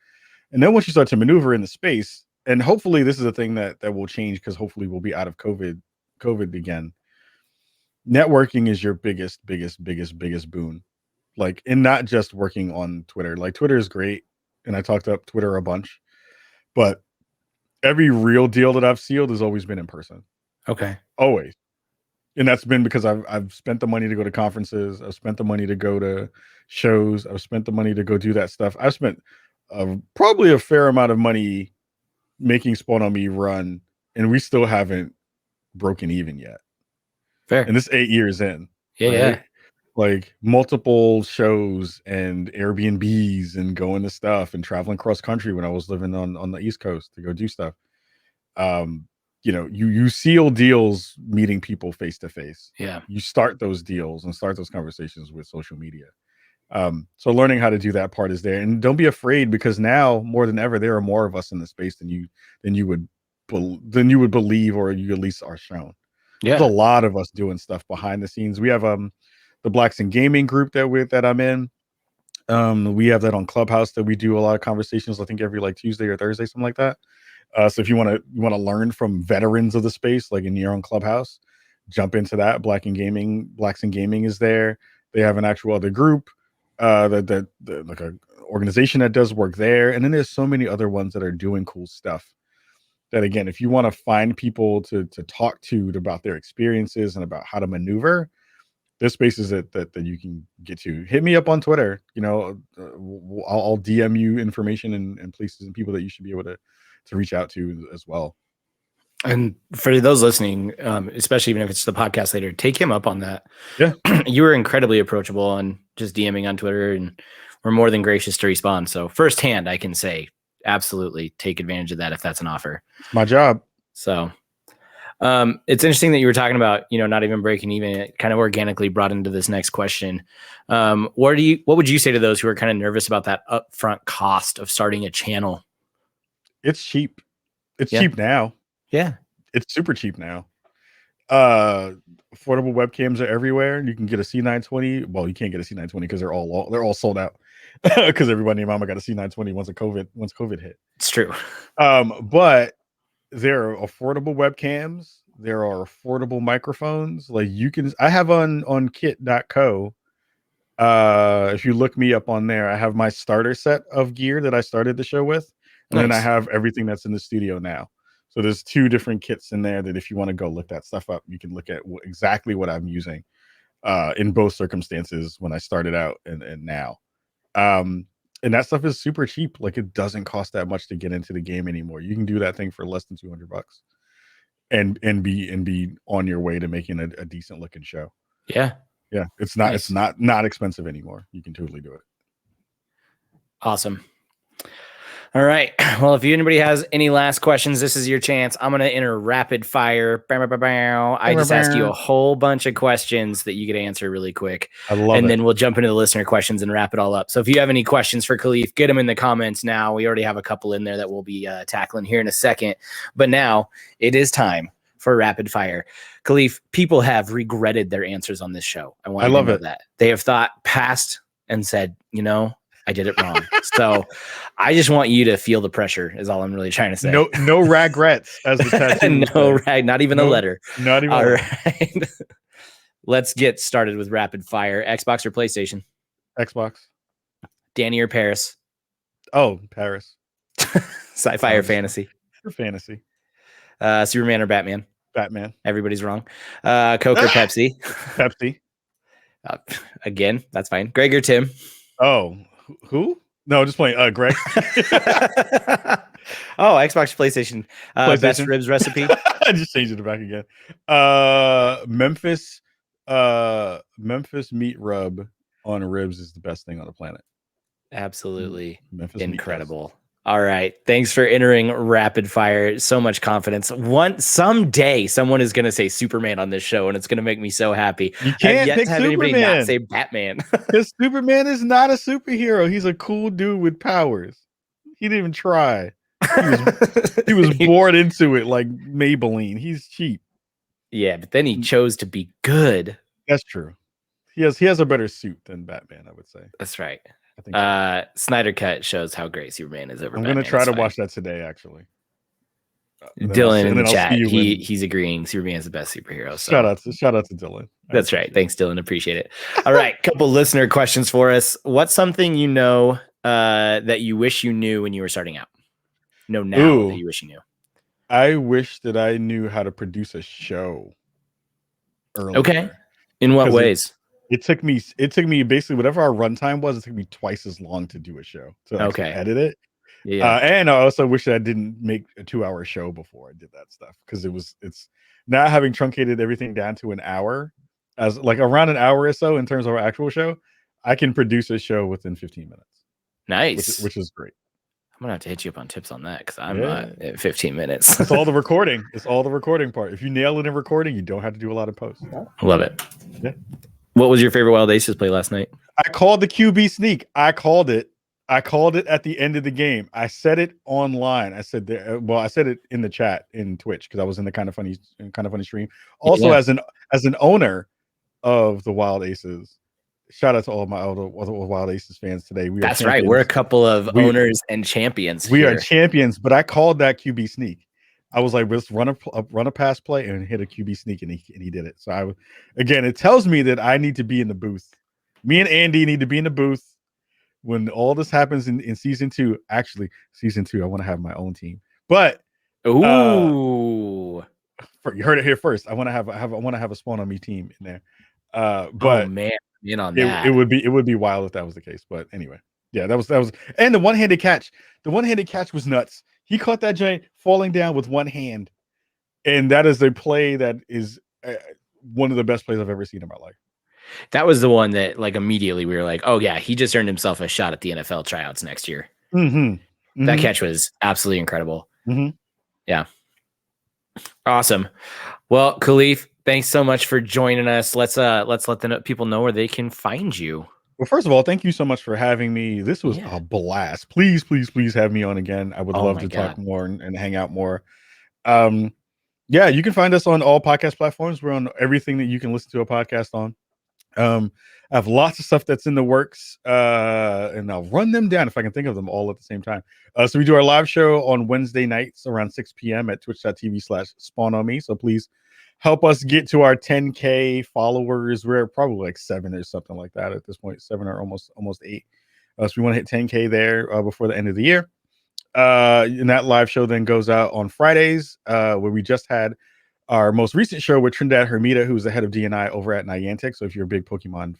And then once you start to maneuver in the space, and hopefully this is a thing that will change because hopefully we'll be out of COVID again. Networking is your biggest boon. Like, and not just working on Twitter. Like Twitter is great, and I talked up Twitter a bunch, but every real deal that I've sealed has always been in person. Okay. Always. And that's been because I've spent the money to go to conferences. I've spent the money to go to shows. I've spent the money to go do that stuff. I've spent probably a fair amount of money making Spawn on Me run, and we still haven't broken even yet. Fair. And this 8 years in. Yeah, right? Yeah. Like multiple shows and Airbnbs and going to stuff and traveling cross country when I was living on the East Coast to go do stuff. You seal deals meeting people face to face. Yeah. You start those deals and start those conversations with social media. So learning how to do that part is there, and don't be afraid because now more than ever there are more of us in the space than you would believe, or you at least are shown. Yeah. There's a lot of us doing stuff behind the scenes. We have the Blacks in Gaming group that I'm in. We have that on Clubhouse that we do a lot of conversations. I think every like Tuesday or Thursday, something like that. So if you want to learn from veterans of the space, like in your own Clubhouse, jump into that. Blacks in Gaming is there. They have an actual other group, that like a organization that does work there. And then there's so many other ones that are doing cool stuff. That again, if you want to find people to talk to about their experiences and about how to maneuver, there's spaces that you can get to. Hit me up on Twitter. I'll DM you information and places and people that you should be able to reach out to as well. And for those listening, especially even if it's the podcast later, take him up on that. Yeah. You were incredibly approachable on just DMing on Twitter, and we're more than gracious to respond. So firsthand, I can say, absolutely take advantage of that if that's an offer. It's my job. So it's interesting that you were talking about, not even breaking even. It kind of organically brought into this next question. What would you say to those who are kind of nervous about that upfront cost of starting a channel? It's cheap. It's cheap now. Yeah. It's super cheap now. Affordable webcams are everywhere. You can get a C920. Well, you can't get a C920 because they're all sold out. Because everybody named Mama got a C920 once COVID hit. It's true. But there are affordable webcams. There are affordable microphones. Like I have on kit.co. If you look me up on there, I have my starter set of gear that I started the show with. And then I have everything that's in the studio now. So there's 2 different kits in there that if you want to go look that stuff up, you can look at exactly what I'm using in both circumstances when I started out and now. And that stuff is super cheap. Like it doesn't cost that much to get into the game anymore. You can do that thing for less than $200 and be on your way to making a decent looking show. Yeah. Yeah. It's not expensive anymore. You can totally do it. Awesome. All right. Well, if anybody has any last questions, this is your chance. I'm going to enter rapid fire. I just ask you a whole bunch of questions that you get to answer really quick. I love it. And then we'll jump into the listener questions and wrap it all up. So if you have any questions for Kahlief, get them in the comments now. We already have a couple in there that we'll be tackling here in a second. But now it is time for rapid fire. Kahlief, people have regretted their answers on this show. I love it. That they have thought past and said, I did it wrong. So I just want you to feel the pressure is all I'm really trying to say. No regrets as the tattoo. Not even a letter. Not even. All right. Let's get started with rapid fire. Xbox or PlayStation? Xbox. Danny or Paris? Oh, Paris. Sci-fi or fantasy? Fantasy. Superman or Batman? Batman. Everybody's wrong. Coke or Pepsi? Pepsi. Again, that's fine. Greg or Tim? Oh, who? No, just playing. Greg. Oh, Xbox, PlayStation. Best ribs recipe. I just changed it back again. Memphis meat rub on ribs is the best thing on the planet. Absolutely. Memphis incredible. All right. Thanks for entering rapid fire. So much confidence. Someday someone is going to say Superman on this show, and it's going to make me so happy. You can't pick Superman. Not say Batman. Because Superman is not a superhero. He's a cool dude with powers. He didn't even try. He was bored into it like Maybelline. He's cheap. Yeah, but then he chose to be good. That's true. He has a better suit than Batman, I would say. That's right. I think so. Snyder Cut shows how great Superman is over I'm Batman. gonna try to watch that today, actually. Dylan in the chat, he's agreeing. Superman's the best superhero. So shout out to Dylan. That's right. Thanks, Dylan. Appreciate it. All right, couple listener questions for us. What's something you know that you wish you knew when you were starting out? That you wish you knew. I wish that I knew how to produce a show earlier. Okay. In what ways? It took me basically whatever our runtime was. It took me twice as long to do a show to actually edit it. Yeah. And I also wish that I didn't make a 2-hour show before I did that stuff, because it's now having truncated everything down to an hour, as like around an hour or so in terms of our actual show. I can produce a show within 15 minutes. Nice, which is great. I'm gonna have to hit you up on tips on that, because I'm not at 15 minutes. It's all the recording. It's all the recording part. If you nail it in recording, you don't have to do a lot of post. Love it. Yeah. What was your favorite Wild Aces play last night? I called the QB sneak. I called it at the end of the game. I said it online. I said I said it in the chat in Twitch, because I was in the kind of funny stream. Also, as an owner of the Wild Aces, shout out to all my other Wild Aces fans today. That's right. We're a couple of owners and champions. We are champions. But I called that QB sneak. I was like, let's run a pass play and hit a QB sneak, and he did it. So it tells me that I need to be in the booth. Me and Andy need to be in the booth when all this happens in season 2. Actually, season 2, I want to have my own team. But you heard it here first. I want to have a Spawn on Me team in there. But man, that. It would be wild if that was the case. But anyway, yeah, that was. And the one-handed catch. The one-handed catch was nuts. He caught that giant falling down with one hand, and that is a play that is one of the best plays I've ever seen in my life. That was the one that, like, immediately we were like, oh yeah, he just earned himself a shot at the NFL tryouts next year. That catch was absolutely incredible. Yeah. Awesome. Well, Kahlief, thanks so much for joining us. Let's let the people know where they can find you. Well, first of all, thank you so much for having me. This was a blast. Please have me on again. I would love to talk more and hang out more. Yeah, you can find us on all podcast platforms. We're on everything that you can listen to a podcast on. I have lots of stuff that's in the works, and I'll run them down if I can think of them all at the same time. So we do our live show on Wednesday nights around 6 p.m. at twitch.tv/SpawnOnMe. So please help us get to our 10K followers. We're probably like 7 or something like that at this point, 7 or almost 8. So we want to hit 10K there before the end of the year. And that live show then goes out on Fridays, where we just had our most recent show with Trinidad Hermida, who's the head of DNI over at Niantic. So if you're a big Pokemon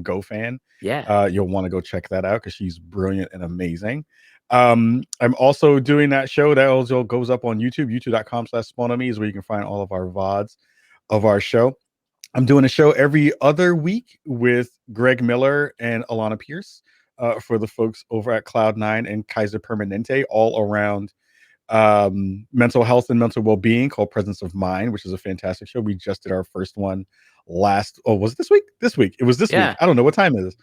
Go fan, you'll want to go check that out, because she's brilliant and amazing. I'm also doing that show that also goes up on YouTube. youtube.com/SpawnOnMe is where you can find all of our VODs of our show. I'm doing a show every other week with Greg Miller and Alana Pierce for the folks over at Cloud9 and Kaiser Permanente, all around mental health and mental well-being, called Presence of Mind, which is a fantastic show. We just did our first one was it this week? It was this week. I don't know what time it is.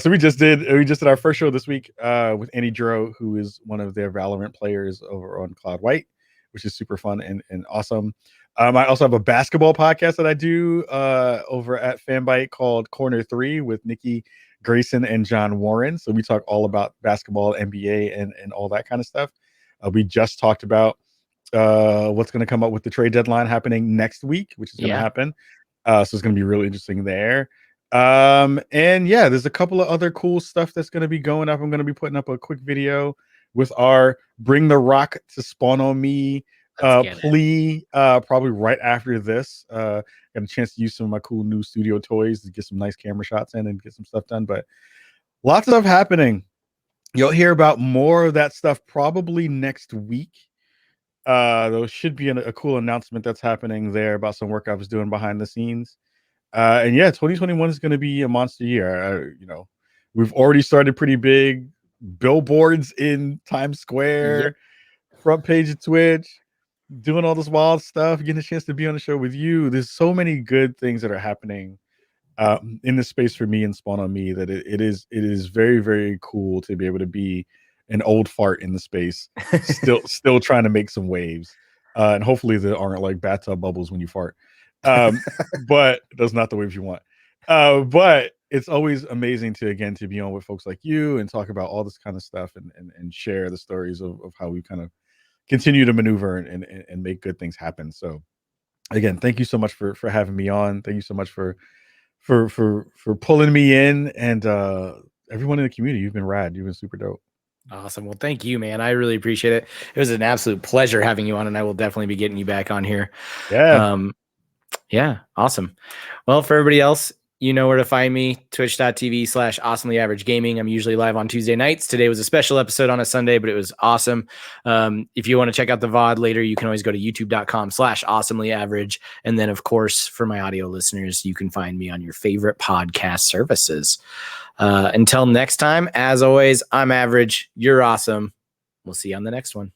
So we just did our first show this week with Annie Duro, who is one of their Valorant players over on Cloud White, which is super fun and awesome. I also have a basketball podcast that I do over at Fanbyte called Corner 3 with Nikki Grayson and John Warren. So we talk all about basketball, NBA, and all that kind of stuff. We just talked about what's going to come up with the trade deadline happening next week, which is going to happen. So it's going to be really interesting there. And yeah, there's a couple of other cool stuff that's going to be going up. I'm going to be putting up a quick video with our Bring the Rock to Spawn on Me plea probably right after this. Got a chance to use some of my cool new studio toys to get some nice camera shots in and get some stuff done. But lots of stuff happening. You'll hear about more of that stuff probably next week. There should be a cool announcement that's happening there about some work I was doing behind the scenes. And yeah, 2021 is going to be a monster year. We've already started pretty big. Billboards in Times Square, front page of Twitch, doing all this wild stuff, getting a chance to be on the show with you. There's so many good things that are happening in this space for me and Spawn on Me that it is very, very cool to be able to be an old fart in the space, still trying to make some waves. And hopefully there aren't like bathtub bubbles when you fart. But that's not the waves you want. But it's always amazing to be on with folks like you and talk about all this kind of stuff and share the stories of how we kind of continue to maneuver and make good things happen. So again, thank you so much for having me on. Thank you so much for pulling me in, and everyone in the community. You've been rad. You've been super dope. Awesome. Well, thank you, man. I really appreciate it. It was an absolute pleasure having you on, and I will definitely be getting you back on here. Yeah. Awesome. Well, for everybody else, you know where to find me, twitch.tv/awesomelyaveragegaming. I'm usually live on Tuesday nights. Today was a special episode on a Sunday, but it was awesome. If you want to check out the VOD later, you can always go to youtube.com/awesomelyAverage. And then, of course, for my audio listeners, you can find me on your favorite podcast services. Until next time, as always, I'm Average. You're awesome. We'll see you on the next one.